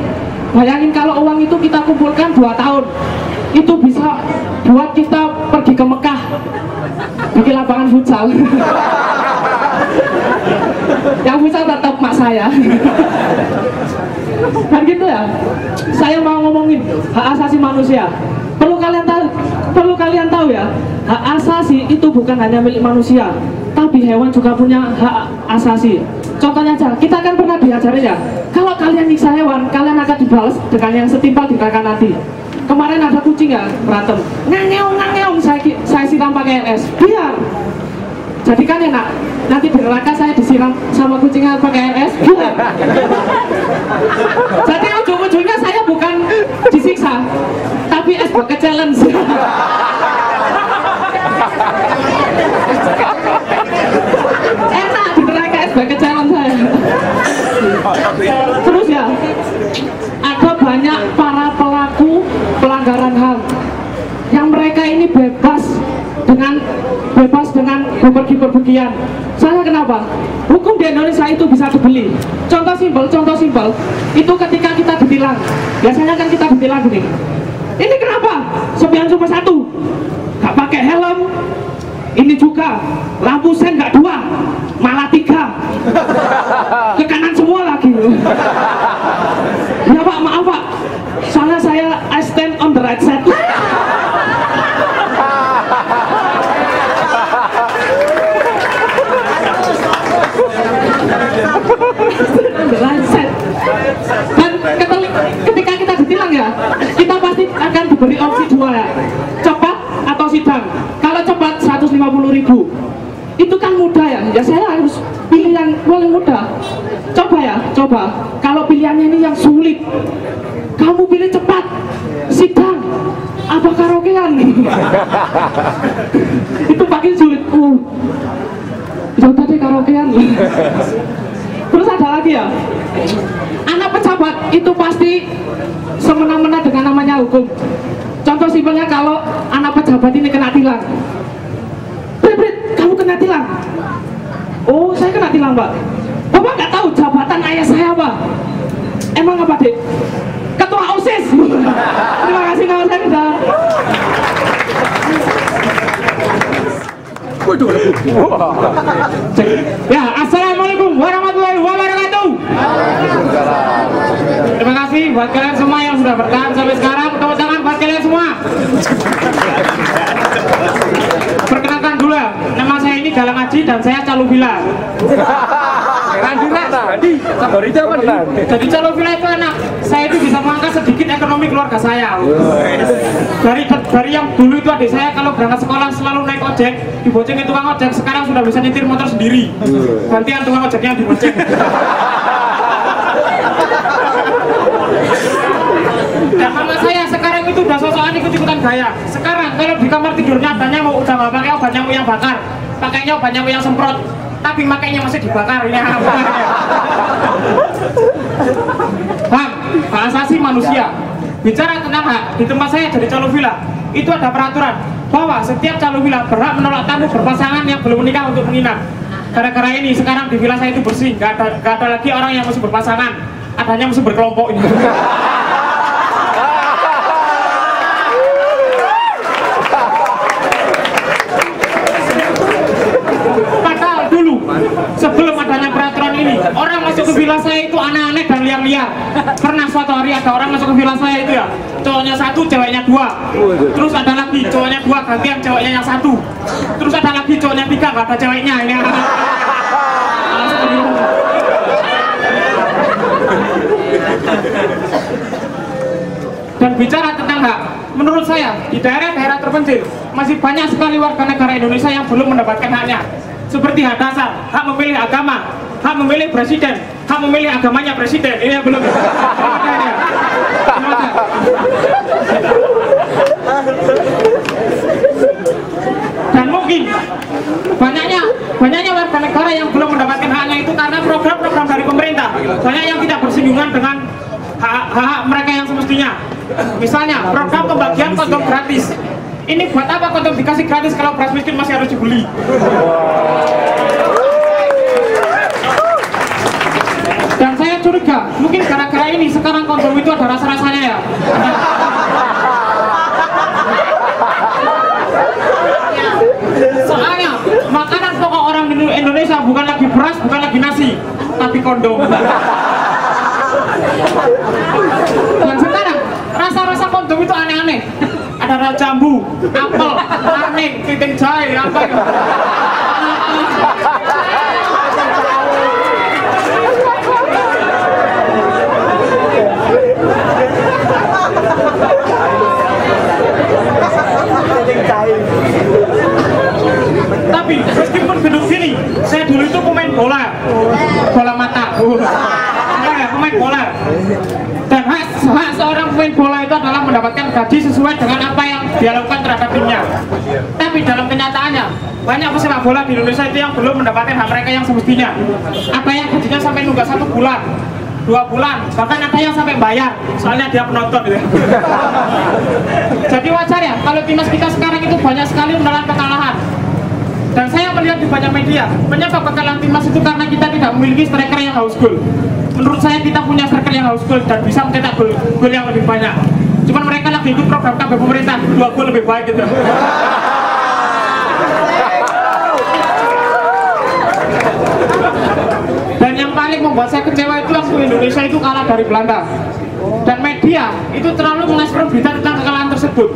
Bayangin kalau uang itu kita kumpulkan 2 tahun, itu bisa buat kita pergi ke Mekah bikin lapangan futsal. Yang futsal tetap mak saya. Kan gitu ya. Saya mau ngomongin hak asasi manusia. Perlu kalian tahu ya, hak asasi itu bukan hanya milik manusia, tapi hewan juga punya hak asasi. Contohnya aja, kita kan pernah diajarin ya, kalau kalian nyiksa hewan, kalian akan dibalas dengan yang setimpal di neraka nanti. Kemarin ada kucing ya, berantem, ngangeong, saya siram pakai es, biar jadikan enak. Nanti di neraka saya disiram sama kucingnya pakai es, biar. Jadi ujung-ujungnya saya bukan disiksa, tapi es bucket challenge. Enak di neraka es bucket challenge saya. Terus ya, ada banyak para pelaku pelanggaran HAM yang mereka ini bebas dengan bepergian. Saya kenapa? Hukum di Indonesia itu bisa dibeli. Contoh simpel, itu ketika kita ditilang, biasanya kan kita ditilang gini. Ini kenapa? Spion cuma 1, gak pakai helm. Ini juga lampu sen gak 2, malah 3. Ke kanan semua lagi. Ya Pak, maaf Pak, soalnya saya I stand on the right side. Dan ketika kita ditilang ya, kita pasti akan diberi opsi 2 ya, cepat atau sidang. Kalau cepat 150.000, itu kan mudah ya, ya saya harus pilih yang paling mudah. Coba kalau pilihannya ini yang sulit, kamu pilih cepat, sidang, apa karaokean? Itu makin sulit. Jauh tadi karaokean. Terus ada lagi ya, anak pejabat itu pasti semena-mena dengan namanya hukum. Contoh simpelnya, kalau anak pejabat ini kena tilang, Brit, kamu kena tilang. Oh, saya kena tilang Pak. Bapak nggak tahu jabatan ayah saya apa? Emang apa Dek? Ketua OSIS. Terima kasih, nama saya sudah. Ya, assalamualaikum warahmatullahi wabarakatuh. Terima kasih buat kalian semua yang sudah bertahan sampai sekarang. Tepuk tangan buat kalian semua. Perkenalkan dulu ya, nama saya ini Galang Aji dan saya Calo Villa. Jadi Calo Villa itu enak. Saya itu bisa mengangkat sedikit ekonomi keluarga saya. Dari yang dulu itu adik saya kalau berangkat sekolah selalu naik ojek, diboncengin tukang ojek, sekarang sudah bisa nyetir motor sendiri. Gantian tukang ojeknya yang dibonceng. Dan mama saya sekarang itu udah sosok jangan ikut-ikutan gaya. Sekarang kalau di kamar tidurnya ada nyamuk, udah nggak pakai obat nyamuk yang bakar, pakainya obat nyamuk yang semprot, tapi makainya masih dibakar. Ini apa? Hak asasi manusia. Bicara tentang hak, di tempat saya jadi calon villa, itu ada peraturan bahwa setiap calon villa berhak menolak tamu berpasangan yang belum menikah untuk menginap. Gara-gara ini sekarang di villa saya itu bersih, gak ada lagi orang yang masih berpasangan, adanya masih berkelompok ini. Padahal dulu sebelum adanya peraturan ini, orang masuk ke villa saya itu aneh-aneh dan liar-liar. Pernah suatu hari ada orang masuk ke villa saya itu ya, cowoknya satu, ceweknya dua. Terus ada lagi cowoknya dua, gantian ceweknya yang satu. Terus ada lagi cowoknya tiga, gak ada ceweknya ini. Dan bicara tentang hak, menurut saya di daerah-daerah terpencil masih banyak sekali warga negara Indonesia yang belum mendapatkan haknya. Seperti hak dasar, hak memilih agama, hak memilih presiden, hak memilih agamanya presiden. Ini yang belum ada. Dan mungkin banyaknya warga negara yang belum mendapatkan haknya itu karena program-program dari pemerintah banyak yang tidak bersinggungan dengan hak mereka yang semestinya. Misalnya program pembagian kondom gratis. Ini buat apa kondom dikasih gratis kalau beras miskin masih harus dibeli? Dan saya curiga, mungkin gara-gara ini sekarang kondom itu ada rasa-rasanya ya. Soalnya makanan pokok orang Indonesia bukan lagi beras, bukan lagi nasi, tapi kondom. Dan sekarang rasa-rasa kondom itu aneh-aneh. Ada rasa jambu, apel, arning, titik jahe, apa ya? Tapi meskipun gedung sini, saya dulu itu pemain bola mata, pemain bola. Dan hak seorang pemain bola itu adalah mendapatkan gaji sesuai dengan apa yang dia lakukan terhadap timnya. Tapi dalam kenyataannya, banyak pesepak bola di Indonesia itu yang belum mendapatkan hak mereka yang semestinya. Ada yang gajinya sampai nunggak 1 bulan, 2 bulan, bahkan ada yang sampai bayar, soalnya dia penonton gitu. Jadi wajar ya kalau timnas kita sekarang itu banyak sekali menelan kekalahan. Dan saya melihat di banyak media, penyebab kekalahan timnas itu karena kita tidak memiliki striker yang haus gol. Menurut saya kita punya striker yang haus gol dan bisa mencetak gol yang lebih banyak. Cuman mereka lagi ikut program KB pemerintah, 2 gol lebih baik gitu. Dan yang paling membuat saya kecewa itu waktu Indonesia itu kalah dari Belanda. Dan media itu terlalu mengekspor berita tentang kekalahan tersebut.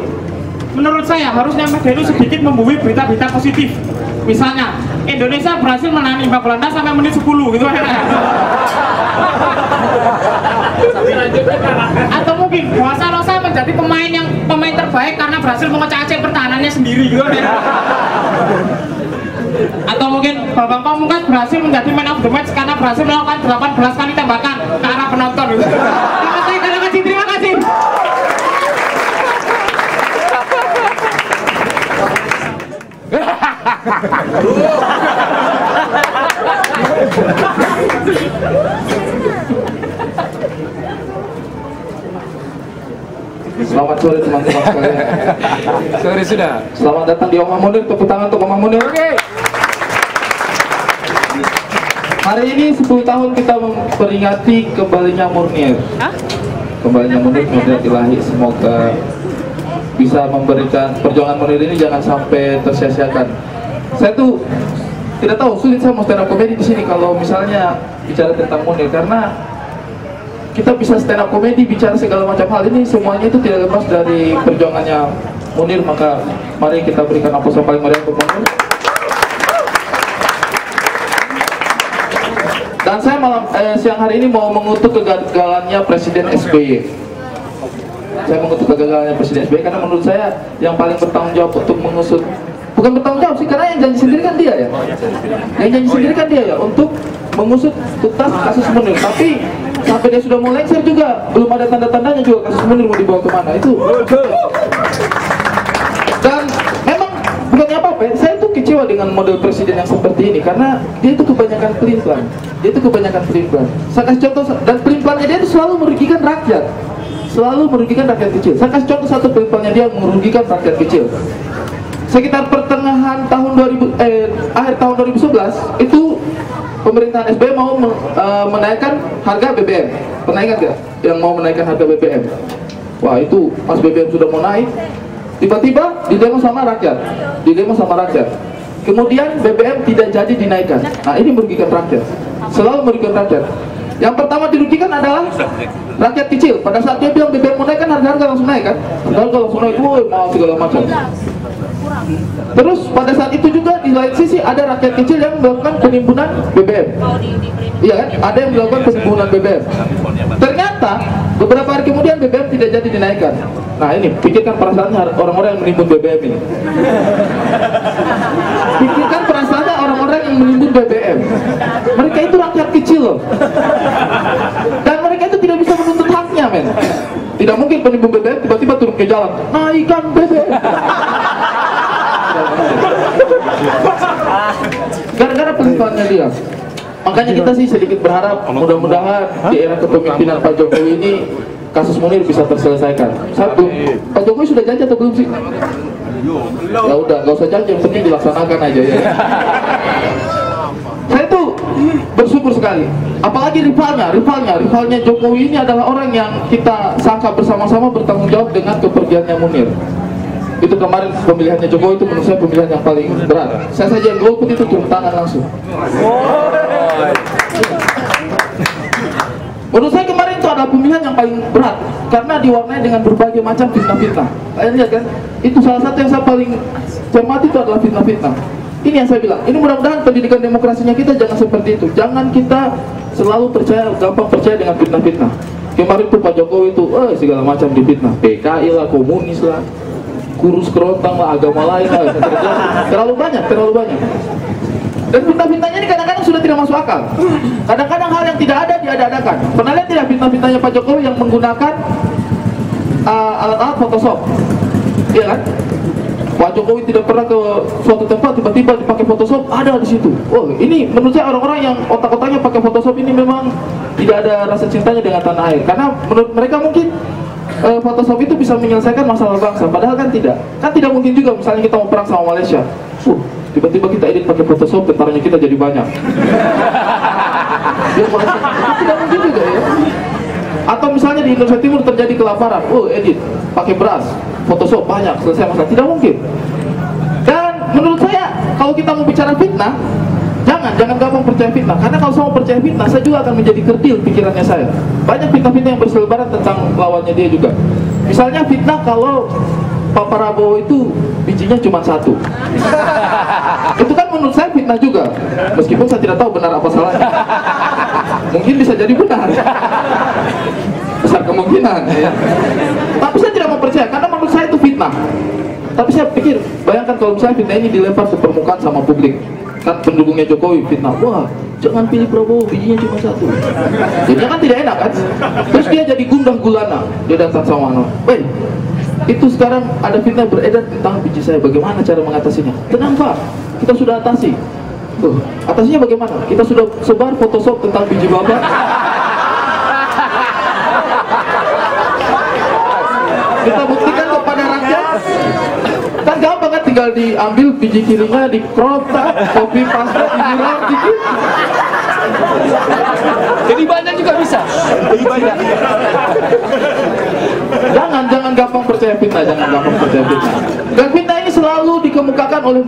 Menurut saya harusnya media itu sedikit membuat berita-berita positif. Misalnya Indonesia berhasil menahan imbang Belanda sampai menit 10 gitu. Atau mungkin Buasa Losa menjadi pemain terbaik karena berhasil memecah-aceh pertahanannya sendiri gitu. Atau mungkin Bambang Pamungkas berhasil menjadi man of the match karena berhasil melakukan 18 kali tembakan ke arah penonton gitu. Terima kasih. Selamat sore teman-teman sekalian. Sore sudah. Selamat datang di Omah Munir. Tepuk tangan untuk Omah Munir. Oke. Hari ini 10 tahun kita memperingati kembalinya Munir. Kembalinya Munir ilahi, semoga bisa memberikan perjuangan Munir ini jangan sampai tersia-siakan. Saya tuh tidak tahu, sulit saya mau stand up komedi di sini kalau misalnya bicara tentang Munir, karena kita bisa stand up komedi bicara segala macam hal ini, semuanya itu tidak lepas dari perjuangannya Munir. Maka mari kita berikan aplaus yang paling meriah untuk Munir. Dan saya siang hari ini mau mengutuk kegagalannya Presiden SBY. Saya mengutuk kegagalannya Presiden SBY karena menurut saya yang paling bertanggung jawab untuk mengusut, bukan bertanggung jawab sih, karena yang janji sendiri kan dia ya. Yang janji sendiri kan dia ya untuk mengusut tuntas kasus Munir. Tapi sampai dia sudah mau lengser juga belum ada tanda-tandanya juga kasus Munir mau dibawa kemana itu. Dan memang bukannya apa-apa ya, saya tuh kecewa dengan model presiden yang seperti ini karena dia itu kebanyakan pelin-pelan. Saya kasih contoh, dan pelin-pelannya dia itu selalu merugikan rakyat. Kecil. Saya kasih contoh satu pelin-pelannya dia merugikan rakyat kecil. Sekitar pertengahan tahun akhir tahun 2011 itu pemerintahan SBY mau menaikkan harga BBM. Pernah ingat gak yang mau menaikkan harga BBM? Wah, itu pas BBM sudah mau naik, tiba-tiba didemo sama rakyat. Kemudian BBM tidak jadi dinaikkan. Nah, ini merugikan rakyat. Selalu merugikan rakyat. Yang pertama dirugikan adalah rakyat kecil. Pada saat dia bilang BBM mau naik kan harga-harga langsung naik kan? Harga langsung naik, woi, mau segala macam. Terus pada saat itu juga di lain sisi ada rakyat kecil yang melakukan penimbunan BBM. Iya kan? Ada yang melakukan penimbunan BBM. Ternyata beberapa hari kemudian BBM tidak jadi dinaikkan. Nah, ini pikirkan perasaannya orang-orang yang menimbun BBM ini. Pikirkan perasaannya orang-orang yang menimbun BBM. Mereka itu rakyat kecil loh. Dan mereka itu tidak bisa menuntut haknya, men. Tidak mungkin penimbun BBM tiba-tiba turun ke jalan, naikkan BBM. Gara-gara pelimpannya dia. Makanya kita sih sedikit berharap mudah-mudahan di era kepemimpinan Pak Jokowi ini kasus Munir bisa terselesaikan. Satu, Pak Jokowi sudah janji atau belum sih? Ya udah, nggak usah janji, yang penting dilaksanakan aja ya. Saya tuh bersyukur sekali. Apalagi rivalnya Jokowi ini adalah orang yang kita sangka bersama-sama bertanggung jawab dengan kepergiannya Munir. Itu kemarin pemilihannya Jokowi itu menurut saya pemilihan yang paling berat. Saya saja yang golput itu turun tangan langsung. Menurut saya kemarin itu adalah pemilihan yang paling berat karena diwarnai dengan berbagai macam fitnah-fitnah. Kalian lihat kan? Itu salah satu yang saya paling cermati itu adalah fitnah-fitnah. Ini yang saya bilang. Ini mudah-mudahan pendidikan demokrasinya kita jangan seperti itu. Jangan kita selalu gampang percaya dengan fitnah-fitnah. Kemarin tuh Pak Jokowi itu segala macam difitnah. PKI lah, komunis lah, kurus kerontang lah, agama lain lah, terlalu banyak. Dan fitnah-fitnahnya ini kadang-kadang sudah tidak masuk akal. Kadang-kadang hal yang tidak ada diada-adakan. Pernah lihat tidak fitnah-fitnahnya Pak Jokowi yang menggunakan alat-alat Photoshop? Iya kan? Pak Jokowi tidak pernah ke suatu tempat tiba-tiba dipakai Photoshop ada di situ. Oh, ini menurut saya orang-orang yang otak-otaknya pakai Photoshop ini memang tidak ada rasa cintanya dengan tanah air. Karena menurut mereka mungkin Photoshop itu bisa menyelesaikan masalah bangsa, padahal kan tidak. Kan tidak mungkin juga misalnya kita mau perang sama Malaysia. Tiba-tiba kita edit pakai Photoshop, tentaranya kita jadi banyak. Ya, tidak mungkin juga ya. Atau misalnya di Indonesia Timur terjadi kelaparan, edit pakai beras, Photoshop banyak, selesai masalah. Tidak mungkin. Dan menurut saya kalau kita mau bicara fitnah, jangan gampang percaya fitnah. Karena kalau saya mau percaya fitnah, saya juga akan menjadi kerdil pikirannya saya. Banyak fitnah-fitnah yang berselebaran tentang lawannya dia juga. Misalnya fitnah kalau Pak Prabowo itu bijinya cuma satu. Itu kan menurut saya fitnah juga. Meskipun saya tidak tahu benar apa salahnya. Mungkin bisa jadi benar. Besar kemungkinan ya. Tapi saya tidak mau percaya karena menurut saya itu fitnah. Tapi saya pikir, bayangkan kalau misalnya fitnah ini dilempar ke permukaan sama publik. Kan pendukungnya Jokowi fitnah, wah jangan pilih Prabowo, bijinya cuma satu. Jadinya kan tidak enak kan. Terus dia jadi gundah gulana. Dia datang sama Weh, itu sekarang ada fitnah beredar tentang biji saya, bagaimana cara mengatasinya? Tenang Pak, kita sudah atasi. Atasinya bagaimana? Kita sudah sebar Photoshop tentang biji Bapak. Kita buktikan kepada rakyat. Kan gampang kan, tinggal diambil biji kirinya, dikrotak, copy paste, dijual dikit. Jadi banyak juga bisa. Jangan gampang percaya fitnah, Dan fitnah ini selalu dikemukakan oleh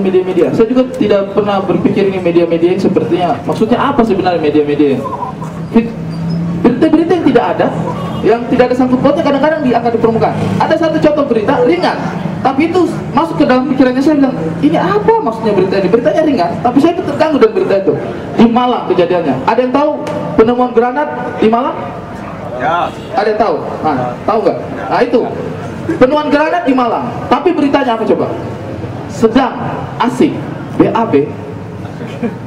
media-media. Saya juga tidak pernah berpikir ini media-media ini sepertinya. Maksudnya apa sebenarnya media-media? Berita-berita yang tidak ada, yang tidak ada sangkut pautnya kadang-kadang diangkat di permukaan. Ada satu contoh berita ringan, tapi itu masuk ke dalam pikirannya saya bilang, ini apa maksudnya berita ini? Beritanya ringan, tapi saya itu terganggu dengan berita itu. Di Malang kejadiannya. Ada yang tahu penemuan granat di Malang? Ya. Ada yang tahu? Nah, tahu nggak? Nah itu penemuan granat di Malang. Tapi beritanya apa coba? Sedang asik BAB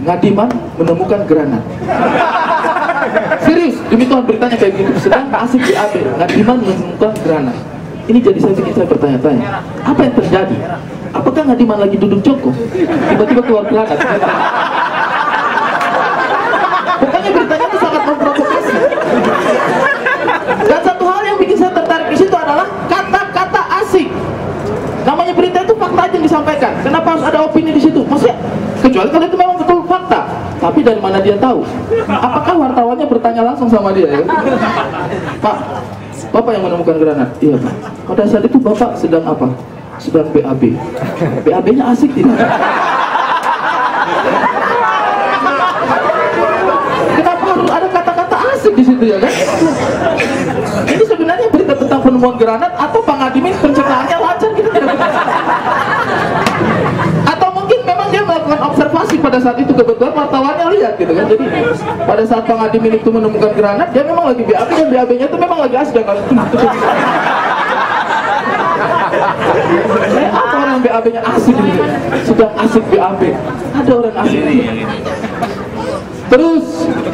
Ngadiman menemukan granat. beritanya kayak gitu, sedang asik di AB, Ngadiman menemukan granat. Ini jadi saya bertanya-tanya, apa yang terjadi? Apakah Ngadiman lagi duduk jongkok? Tiba-tiba keluar granat. Pokoknya beritanya itu sangat memprovokasi. Dan satu hal yang bikin saya tertarik di situ adalah kata-kata asik. Namanya berita itu fakta aja yang disampaikan. Kenapa harus ada opini di situ? Maksudnya, kecuali kalau itu memang betul fakta. Tapi dari mana dia tahu? Apakah wartawannya bertanya langsung sama dia? Ya? Pak, Bapak yang menemukan granat? Iya Pak. Pada saat itu Bapak sedang apa? Sedang BAB. BAB-nya asik tidak? Kenapa harus ada kata-kata asik di situ ya kan? Ini sebenarnya berita tentang penemuan granat atau Pak Ngadimin pencernaannya lancar kita tidak tahu. Atau mungkin memang dia melakukan observasi pada saat itu, kebetulan wartawannya lihat gitu kan. Jadi pada saat Pak Ngadimin itu menemukan granat, dia memang lagi BAB dan BAB-nya itu memang lagi asik kan. Apa orang BAB-nya asik gitu? Sedang asik BAB. Ada orang asik. Terus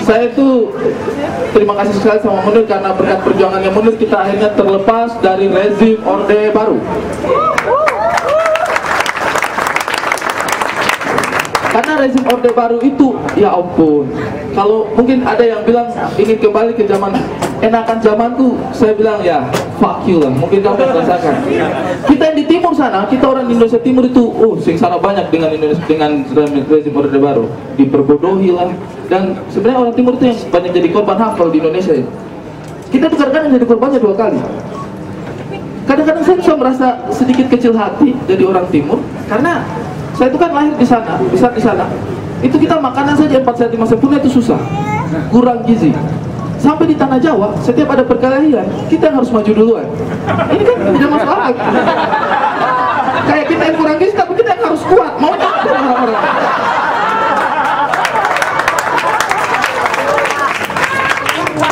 saya itu terima kasih sekali sama Munir karena berkat perjuangannya Munir kita akhirnya terlepas dari rezim Orde Baru. Karena rezim Orde Baru itu, ya ampun, kalau mungkin ada yang bilang ingin kembali ke zaman enakan zamanku, saya bilang ya fuck you lah, mungkin kamu merasakan. Kita yang di timur sana, kita orang di Indonesia Timur itu, sengsara banyak dengan Indonesia, dengan rezim Orde Baru, diperbodohi lah. Dan sebenarnya orang timur itu yang banyak jadi korban HAM kalau di Indonesia ya. Kita tuh kadang-kadang jadi korbannya 2 kali. Kadang-kadang saya bisa merasa sedikit kecil hati jadi orang timur, karena saya itu kan lahir di sana, besar di sana. Itu kita makanan saja 4 sehat 5 sempurna itu susah, kurang gizi. Sampai di tanah Jawa, setiap ada perkelahian, kita yang harus maju duluan. Ini kan tidak masuk akal. Kayak kita yang kurang gizi, tapi kita yang harus kuat. Mau takut orang-orang.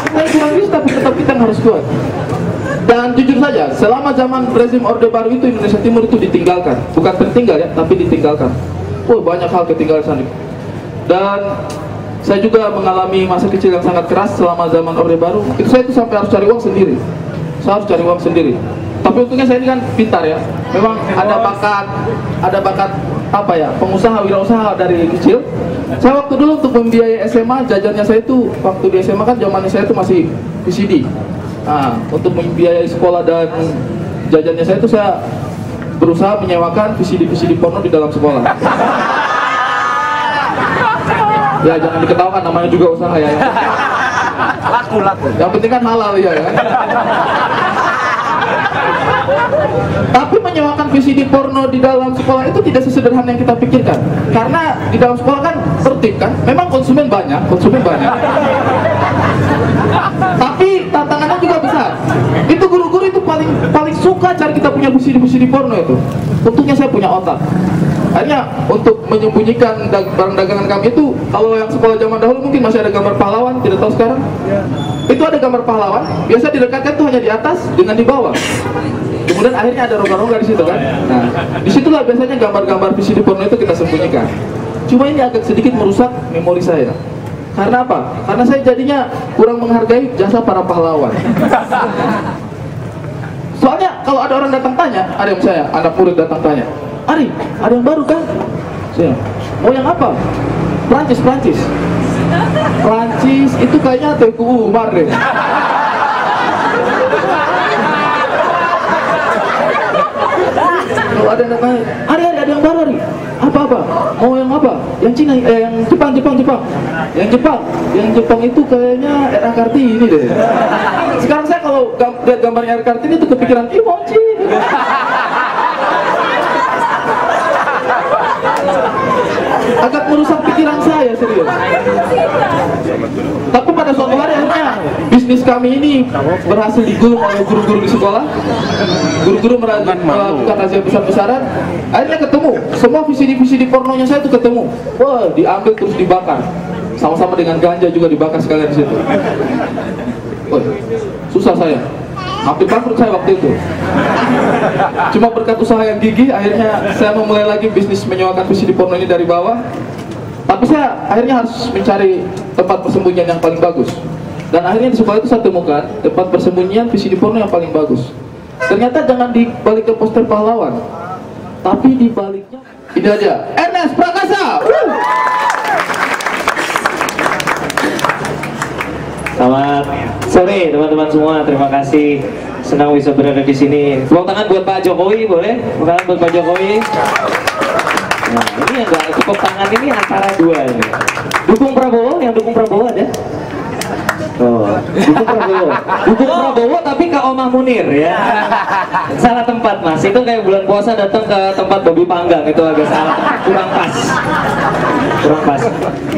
Kita yang kurang gizi, tapi tetap kita yang harus kuat. Dan jujur saja, selama zaman rezim Orde Baru itu Indonesia Timur itu ditinggalkan. Bukan tertinggal ya, tapi ditinggalkan. Banyak hal ketinggalan sana. Dan saya juga mengalami masa kecil yang sangat keras selama zaman Orde Baru. Itu saya itu sampai harus cari uang sendiri. Saya harus cari uang sendiri. Tapi untungnya saya ini kan pintar ya. Memang ada bakat apa ya, pengusaha, wirausaha dari kecil. Saya waktu dulu untuk membiayai SMA, jajannya saya itu waktu di SMA kan zamannya saya itu masih VCD. Nah, untuk membiayai sekolah dan jajannya saya itu saya berusaha menyewakan VCD porno di dalam sekolah. Ya jangan diketawakan, namanya juga usaha ya. Laku. Yang penting kan halal ya. Tapi menyewakan VCD porno di dalam sekolah itu tidak sesederhana yang kita pikirkan. Karena di dalam sekolah kan tertib kan, memang konsumen banyak. Tapi tantangannya juga besar. Itu guru-guru itu paling suka cari kita punya VCD porno itu. Untungnya saya punya otak. Akhirnya untuk menyembunyikan barang dagangan kami itu, kalau yang sekolah zaman dahulu mungkin masih ada gambar pahlawan, tidak tahu sekarang. Itu ada gambar pahlawan, biasa direkatkan tuh hanya di atas dengan di bawah. Kemudian akhirnya ada rongga-rongga di situ kan. Nah, disitulah biasanya gambar-gambar VCD porno itu kita sembunyikan. Cuma ini agak sedikit merusak memori saya. Karena apa? Karena saya jadinya kurang menghargai jasa para pahlawan. Soalnya kalau ada orang datang tanya, ada yang saya, anak murid datang tanya, Ari, ada yang baru kan? Saya, mau yang apa? Prancis itu kayaknya Teguh Umar deh. Kalau ada yang datang, Ari, ada yang baru Ari. Apa? Mau yang apa? Yang Cina, yang Jepang. Yang Jepang itu kayaknya R.A. Kartini deh. Sekarang saya kalau lihat gambarnya R.A. Kartini itu kepikiran Imochi. Agak merusak pikiran saya, serius. Tapi pada suatu hari akhirnya bisnis kami ini berhasil digulung oleh guru-guru di sekolah. Guru-guru melakukan razia besar-besaran. Akhirnya ketemu, semua VCD pornonya saya itu ketemu. Wah, diambil terus dibakar. Sama-sama dengan ganja juga dibakar sekalian di situ. Wah, susah saya. Hampir bangkrut saya waktu itu. Cuma berkat usaha yang gigih, akhirnya saya memulai lagi bisnis menyewakan VCD porno ini dari bawah. Tapi saya akhirnya harus mencari tempat persembunyian yang paling bagus. Dan akhirnya di sekolah itu saya temukan tempat persembunyian VCD porno yang paling bagus. Ternyata jangan di balik ke poster pahlawan, tapi di baliknya ini aja, Ernest Prakasa. Selamat sore teman-teman semua, terima kasih, senang bisa berada di sini. Tepuk tangan buat Pak Jokowi, boleh? Tepuk tangan buat Pak Jokowi. Nah, ini yang nggak tepuk tangan ini antara dua ini. Dukung Prabowo, yang dukung Prabowo ada? Oh, dukung Prabowo tapi ke Omah Munir ya. Salah tempat Mas, itu kayak bulan puasa datang ke tempat babi panggang, itu agak salah tempat, kurang pas. Kurang pas.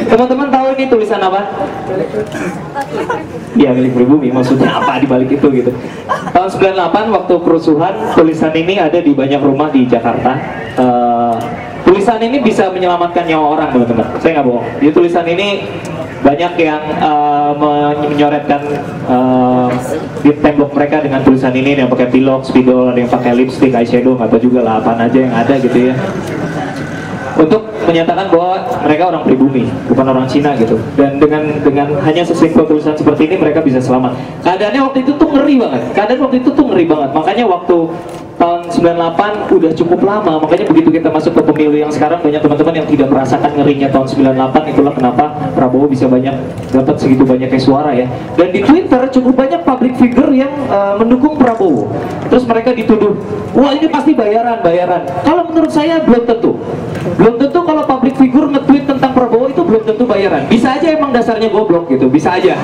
Teman-teman tahu ini tulisan apa? Ya, milik pribumi, maksudnya apa di balik itu gitu. Tahun 98 waktu kerusuhan, tulisan ini ada di banyak rumah di Jakarta. Tulisan ini bisa menyelamatkan nyawa orang, teman-teman. Saya nggak bohong. Di tulisan ini banyak yang menyoretkan di tembok mereka dengan tulisan ini, yang pakai pilok, spidol, ada yang pakai lipstick, eyeshadow, atau juga lah apa aja yang ada gitu ya, untuk menyatakan bahwa mereka orang pribumi, bukan orang Cina gitu. Dan dengan hanya sesimpel tulisan seperti ini mereka bisa selamat. Keadaannya waktu itu tuh ngeri banget. Makanya waktu tahun 98 udah cukup lama, makanya begitu kita masuk ke pemilu yang sekarang, banyak teman-teman yang tidak merasakan ngerinya tahun 98. Itulah kenapa Prabowo bisa dapat segitu banyaknya suara ya. Dan di Twitter cukup banyak public figure yang mendukung Prabowo. Terus mereka dituduh, wah ini pasti bayaran. Kalau menurut saya belum tentu kalau public figure nge-tweet tentang Prabowo itu belum tentu bayaran. Bisa aja emang dasarnya goblok gitu, bisa aja.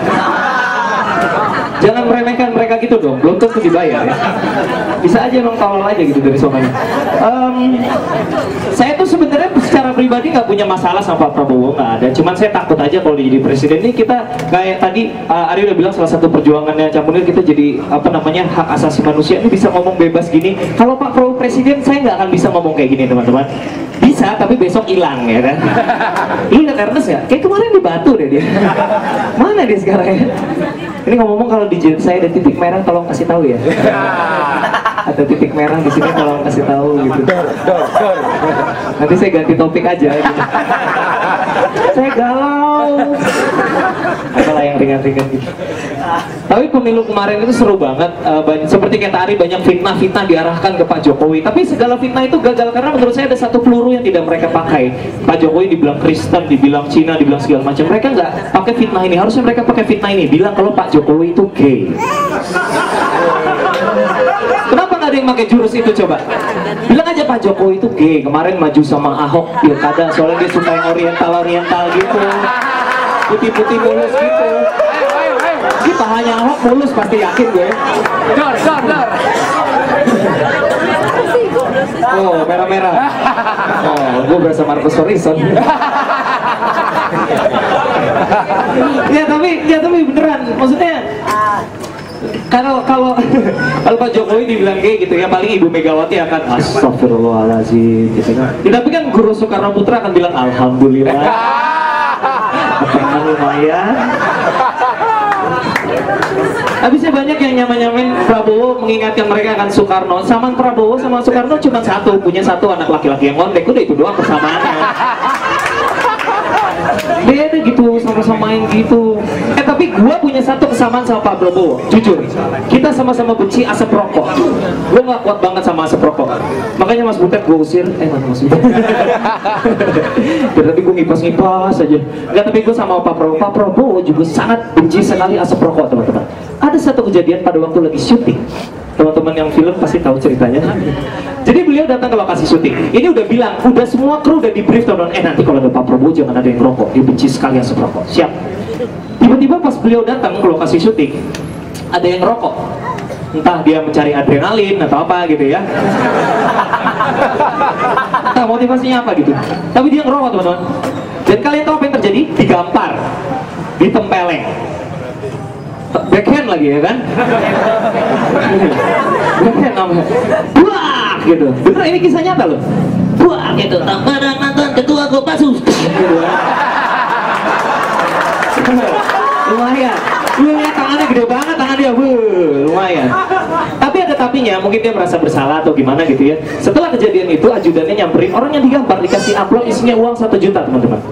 Jangan meremehkan mereka gitu dong, belum tentu dibayar ya. Bisa aja emang tolol aja gitu dari sononya. Saya tuh sebenarnya secara pribadi nggak punya masalah sama Pak Prabowo, nggak ada. Cuman saya takut aja kalau dia jadi presiden. Ini kita kayak tadi Ari udah bilang, salah satu perjuangannya Cak Munir, kita jadi hak asasi manusia ini bisa ngomong bebas gini. Kalau Pak Prabowo presiden, saya nggak akan bisa ngomong kayak gini teman-teman. Bisa, tapi besok hilang ya kan. Lu lihat Ernest ya? Kayak kemarin di Batu deh dia. Mana dia sekarang ya? Ini ngomong kalau di jet saya ada titik merah, tolong kasih tahu ya. Ada titik merah di sini, tolong kasih tahu gitu. Nanti saya ganti topik aja gitu. Saya galau. Apalah yang ringan-ringan gitu. Tapi pemilu kemarin itu seru banget. Seperti kata Ari, banyak fitnah diarahkan ke Pak Jokowi. Tapi segala fitnah itu gagal karena menurut saya ada satu peluru yang tidak mereka pakai. Pak Jokowi dibilang Kristen, dibilang Cina, dibilang segala macam. Mereka nggak pakai fitnah ini. Harusnya mereka pakai fitnah ini. Bilang kalau Pak Jokowi itu gay. Kenapa nggak ada yang pakai jurus itu coba? Bilang aja Pak Jokowi itu gay. Kemarin maju sama Ahok pilkada soalnya dia suka yang oriental gitu, putih-putih mulus gitu. Ini pahanya Ahok mulus pasti, yakin gue. Dor. Oh, merah-merah. Oh, gue berasa Marcus Horizon. Ya tapi beneran, maksudnya kalau Pak Jokowi dibilang kayak gitu ya, paling Ibu Megawati akan astagfirullahaladzim gitu kan. Tapi kan Guru Soekarno Putra akan bilang alhamdulillah. Apa lumayan. Habisnya banyak yang nyamain Prabowo, mengingatkan mereka akan Soekarno. Sama Prabowo sama Soekarno cuma punya satu anak laki-laki yang ngondek, udah itu doang persamaannya. Beda gitu, sama-samain gitu. Tapi gua punya satu kesamaan sama Pak Prabowo, jujur. Kita sama-sama benci asap rokok. Gua nggak kuat banget sama asap rokok. Makanya Mas Butet gua usir. Mana Mas Butet? Tapi gua ngipas aja. Enggak, tapi gua sama Pak Prabowo. Pak Prabowo juga sangat benci sekali asap rokok, teman-teman. Ada satu kejadian pada waktu lagi syuting. Teman-teman yang film pasti tahu ceritanya. Jadi beliau datang ke lokasi syuting. Ini udah bilang, udah semua kru udah di brief, teman-teman. Nanti kalau ada Pak Prabowo jangan ada yang rokok. Dia benci sekali asap rokok. Siap. Tiba-tiba pas beliau datang ke lokasi syuting, ada yang rokok. Entah dia mencari adrenalin atau apa gitu ya. Entah motivasinya apa gitu. Tapi dia ngerokok, teman-teman. Dan kalian tahu apa yang terjadi? Digampar, ditempeleng. Backhand lagi ya kan? Backhand namanya. Buah gitu. Bener, ini kisah nyata loh. Buah gitu. Tamparan mantan ketua Kopassus. Lumayan. Lu lihat tangannya gede banget, tangan dia. Lumayan. Tapi ada tapinya, mungkin dia merasa bersalah atau gimana gitu ya. Setelah kejadian itu, ajudannya nyamperin orang yang digampar, dikasih amplop isinya uang 1 juta, teman-teman.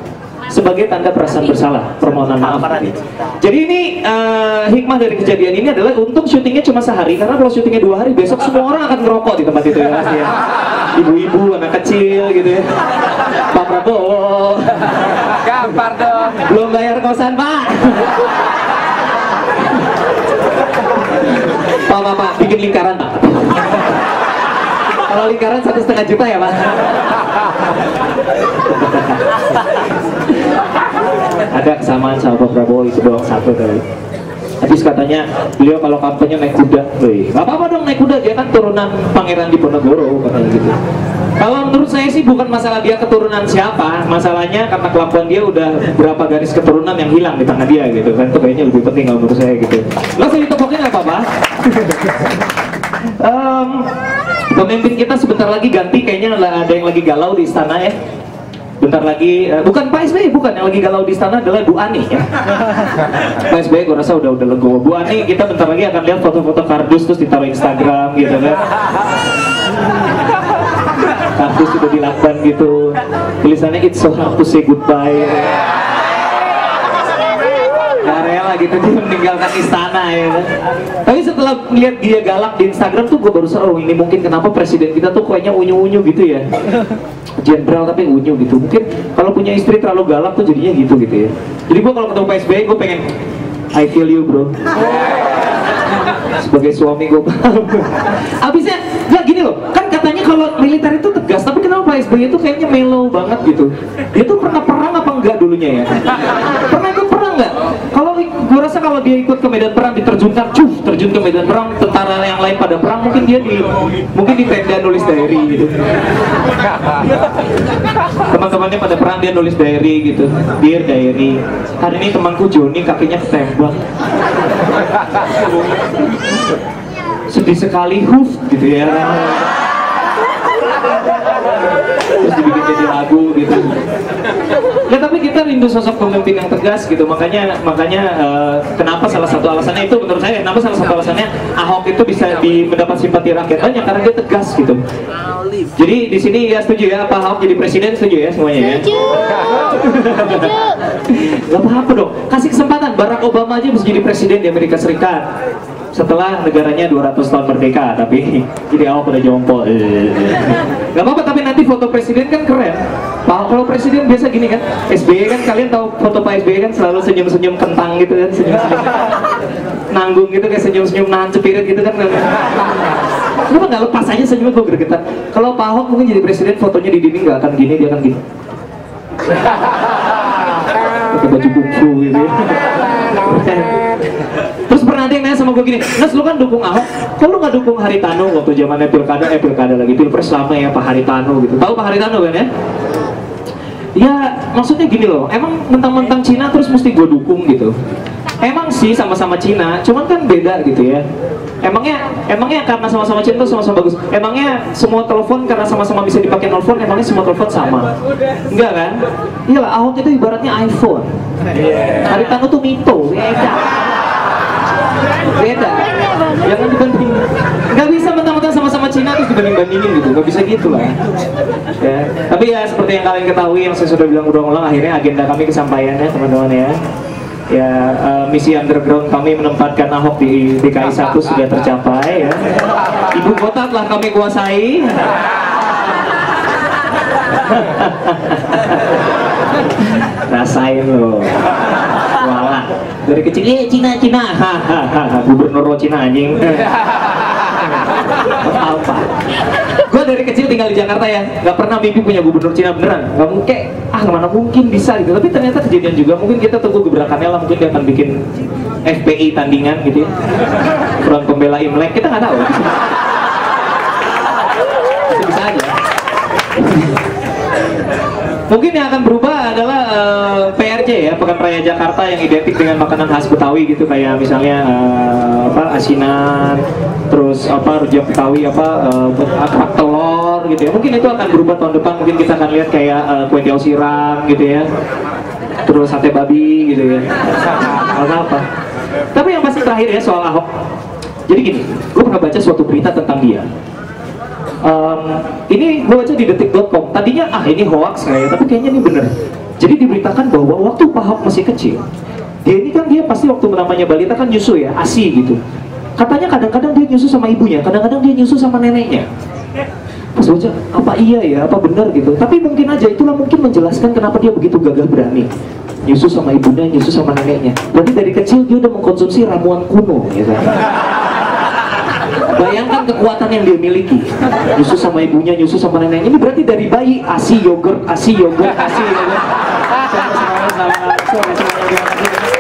sebagai tanda perasaan bersalah, permohonan maaf. Jadi ini hikmah dari kejadian ini adalah untung syutingnya cuma sehari, karena kalau syutingnya 2 hari besok semua orang akan ngerokok di tempat itu ya pasti ya. Ibu-ibu, anak kecil gitu ya. Pak Prabowo Gampar dong. belum bayar kosan Pak. Pak, bikin lingkaran Pak. Kalau lingkaran 1,5 juta ya Pak. Ada kesamaan sama Pak Prabowo itu doang satu kali. Habis katanya beliau kalau kampanye naik kuda, nggak apa-apa dong naik kuda, dia kan turunan Pangeran Diponegoro katanya gitu. Kalau menurut saya sih bukan masalah dia keturunan siapa, masalahnya karena kelakuan dia udah berapa garis keturunan yang hilang di tangan dia gitu kan, itu kayaknya lebih penting kalau menurut saya gitu. Nggak usah ditopokin nggak apa-apa. Pemimpin kita sebentar lagi ganti, kayaknya ada yang lagi galau di istana ya. Bentar lagi, bukan Pak SBY, bukan, yang lagi galau di istana adalah Bu Ani ya. Pak SBY gue rasa udah legowo. Bu Ani kita bentar lagi akan lihat foto-foto kardus terus ditaruh Instagram gitu kan. Kardus sudah dilakban gitu, tulisannya it's so hard to say goodbye. Gak rela gitu dia meninggalkan istana ya. Tapi setelah melihat dia galak di Instagram tuh gue baru sadar, oh ini mungkin kenapa presiden kita tuh kayaknya unyu-unyu gitu ya. Jenderal tapi unyu gitu. Mungkin kalau punya istri terlalu galak tuh jadinya gitu ya. Jadi gue kalau ketemu Pak SBY gue pengen I feel you bro. Sebagai suami gue paham. Abisnya nggak gini loh, kan katanya kalau militer itu tegas, tapi kenapa Pak SBY itu kayaknya mellow banget gitu. Dia tuh pernah perang apa enggak dulunya ya? Pernah ikut perang nggak? Kalau gue rasa kalau dia ikut ke medan perang, diterjunkan, terjun ke medan perang, tentara yang lain pada perang, mungkin dia di tenda nulis diary gitu. Teman-temannya pada perang, dia nulis diary gitu. Dear diary, hari ini temanku Joni kakinya ketembak. Sedih sekali, gitu ya. Terus dibikin jadi lagu gitu. Ya tapi kita rindu sosok pemimpin yang tegas gitu. Makanya kenapa salah satu alasannya itu menurut saya, kenapa salah satu alasannya Ahok itu bisa mendapat simpati rakyat banyak karena dia tegas gitu. Jadi di sini ya setuju ya, Pak Ahok jadi presiden, setuju ya semuanya ya? Gak apa-apa dong, kasih kesempatan. Barack Obama aja bisa jadi presiden di Amerika Serikat setelah negaranya 200 tahun merdeka, tapi jadi Ahok udah jompo. Gak apa-apa, tapi nanti foto presiden kan keren. Kalau presiden biasa gini kan, SBY kan, kalian tahu foto Pak SBY kan selalu senyum-senyum kentang gitu kan, senyum-senyum nanggung gitu, kayak senyum-senyum nahan cepirit gitu kan. Kenapa nggak lepas aja senyumnya, gue gregetan. Kalau Pak Ahok mungkin jadi presiden, fotonya di dinding nggak akan gini, dia akan gini. Pakai baju kungfu gitu ya. Terus pernah ada yang nanya sama gue gini, Nas lu kan dukung Ahok, kok lu gak dukung Haritanu waktu zamannya pilkada lagi, pilpres lama ya Pak Haritanu gitu. Tahu Pak Haritanu kan ya? Ya maksudnya gini loh, emang mentang-mentang Cina terus mesti gue dukung gitu. Emang sih sama-sama Cina, cuman kan beda gitu ya. Emangnya karena sama-sama Cina tuh sama-sama bagus. Emangnya semua telepon karena sama-sama bisa dipakai nelfon, emangnya semua telepon sama? Enggak kan? Iyalah, Ahok itu ibaratnya iPhone. Haritanu tuh Mito, beda. Jangan dibandingin. Nggak bisa mentang-mentang sama-sama Cina terus dibanding-bandingin gitu. Nggak bisa gitu lah. Ya. Tapi ya seperti yang kalian ketahui, yang saya sudah bilang ulang-ulang, akhirnya agenda kami kesampaiannya teman-teman ya. Ya, misi underground kami menempatkan Ahok di DKI 1 sudah tercapai ya. Ibu kota telah kami kuasai. Rasain loh. Walah, dari kecil Cina. Gubernur Cina anjing. Apa? Gue dari kecil tinggal di Jakarta ya, nggak pernah mimpi punya gubernur Cina beneran. Nggak mungkin, mana mungkin bisa gitu. Tapi ternyata kejadian juga. Mungkin kita tunggu gebrakannya lah. Mungkin dia akan bikin FPI tandingan gitu ya, Front Pembela Imlek. Kita nggak tahu. Bisa aja. Mungkin yang akan berubah adalah PRJ ya, Pekan Raya Jakarta yang identik dengan makanan khas Betawi gitu, kayak misalnya asinan, terus rujak Betawi, kerak telur gitu ya. Mungkin itu akan berubah tahun depan. Mungkin kita akan lihat kayak kue tiaw sirang gitu ya, terus sate babi gitu ya. Apa? Tapi yang pasti terakhir ya soal Ahok. Jadi gini, gue pernah baca suatu berita tentang dia. Ini gue baca di detik.com. Tadinya ini hoax kayak, tapi kayaknya ini bener. Jadi diberitakan bahwa waktu Pak Ahok masih kecil, dia pasti waktu namanya balita kan nyusu ya, ASI gitu. Katanya kadang-kadang dia nyusu sama ibunya, kadang-kadang dia nyusu sama neneknya. Pas baca, apa iya ya, apa benar gitu. Tapi mungkin aja, itulah mungkin menjelaskan kenapa dia begitu gagah berani. Nyusu sama ibunya, nyusu sama neneknya. Berarti dari kecil dia udah mengkonsumsi ramuan kuno gitu. Bayangkan kekuatan yang dia miliki. Nyusu sama ibunya, nyusu sama neneknya. Ini berarti dari bayi, ASI yogurt, ASI yogurt, ASI yogurt. Sama-sama, terima kasih.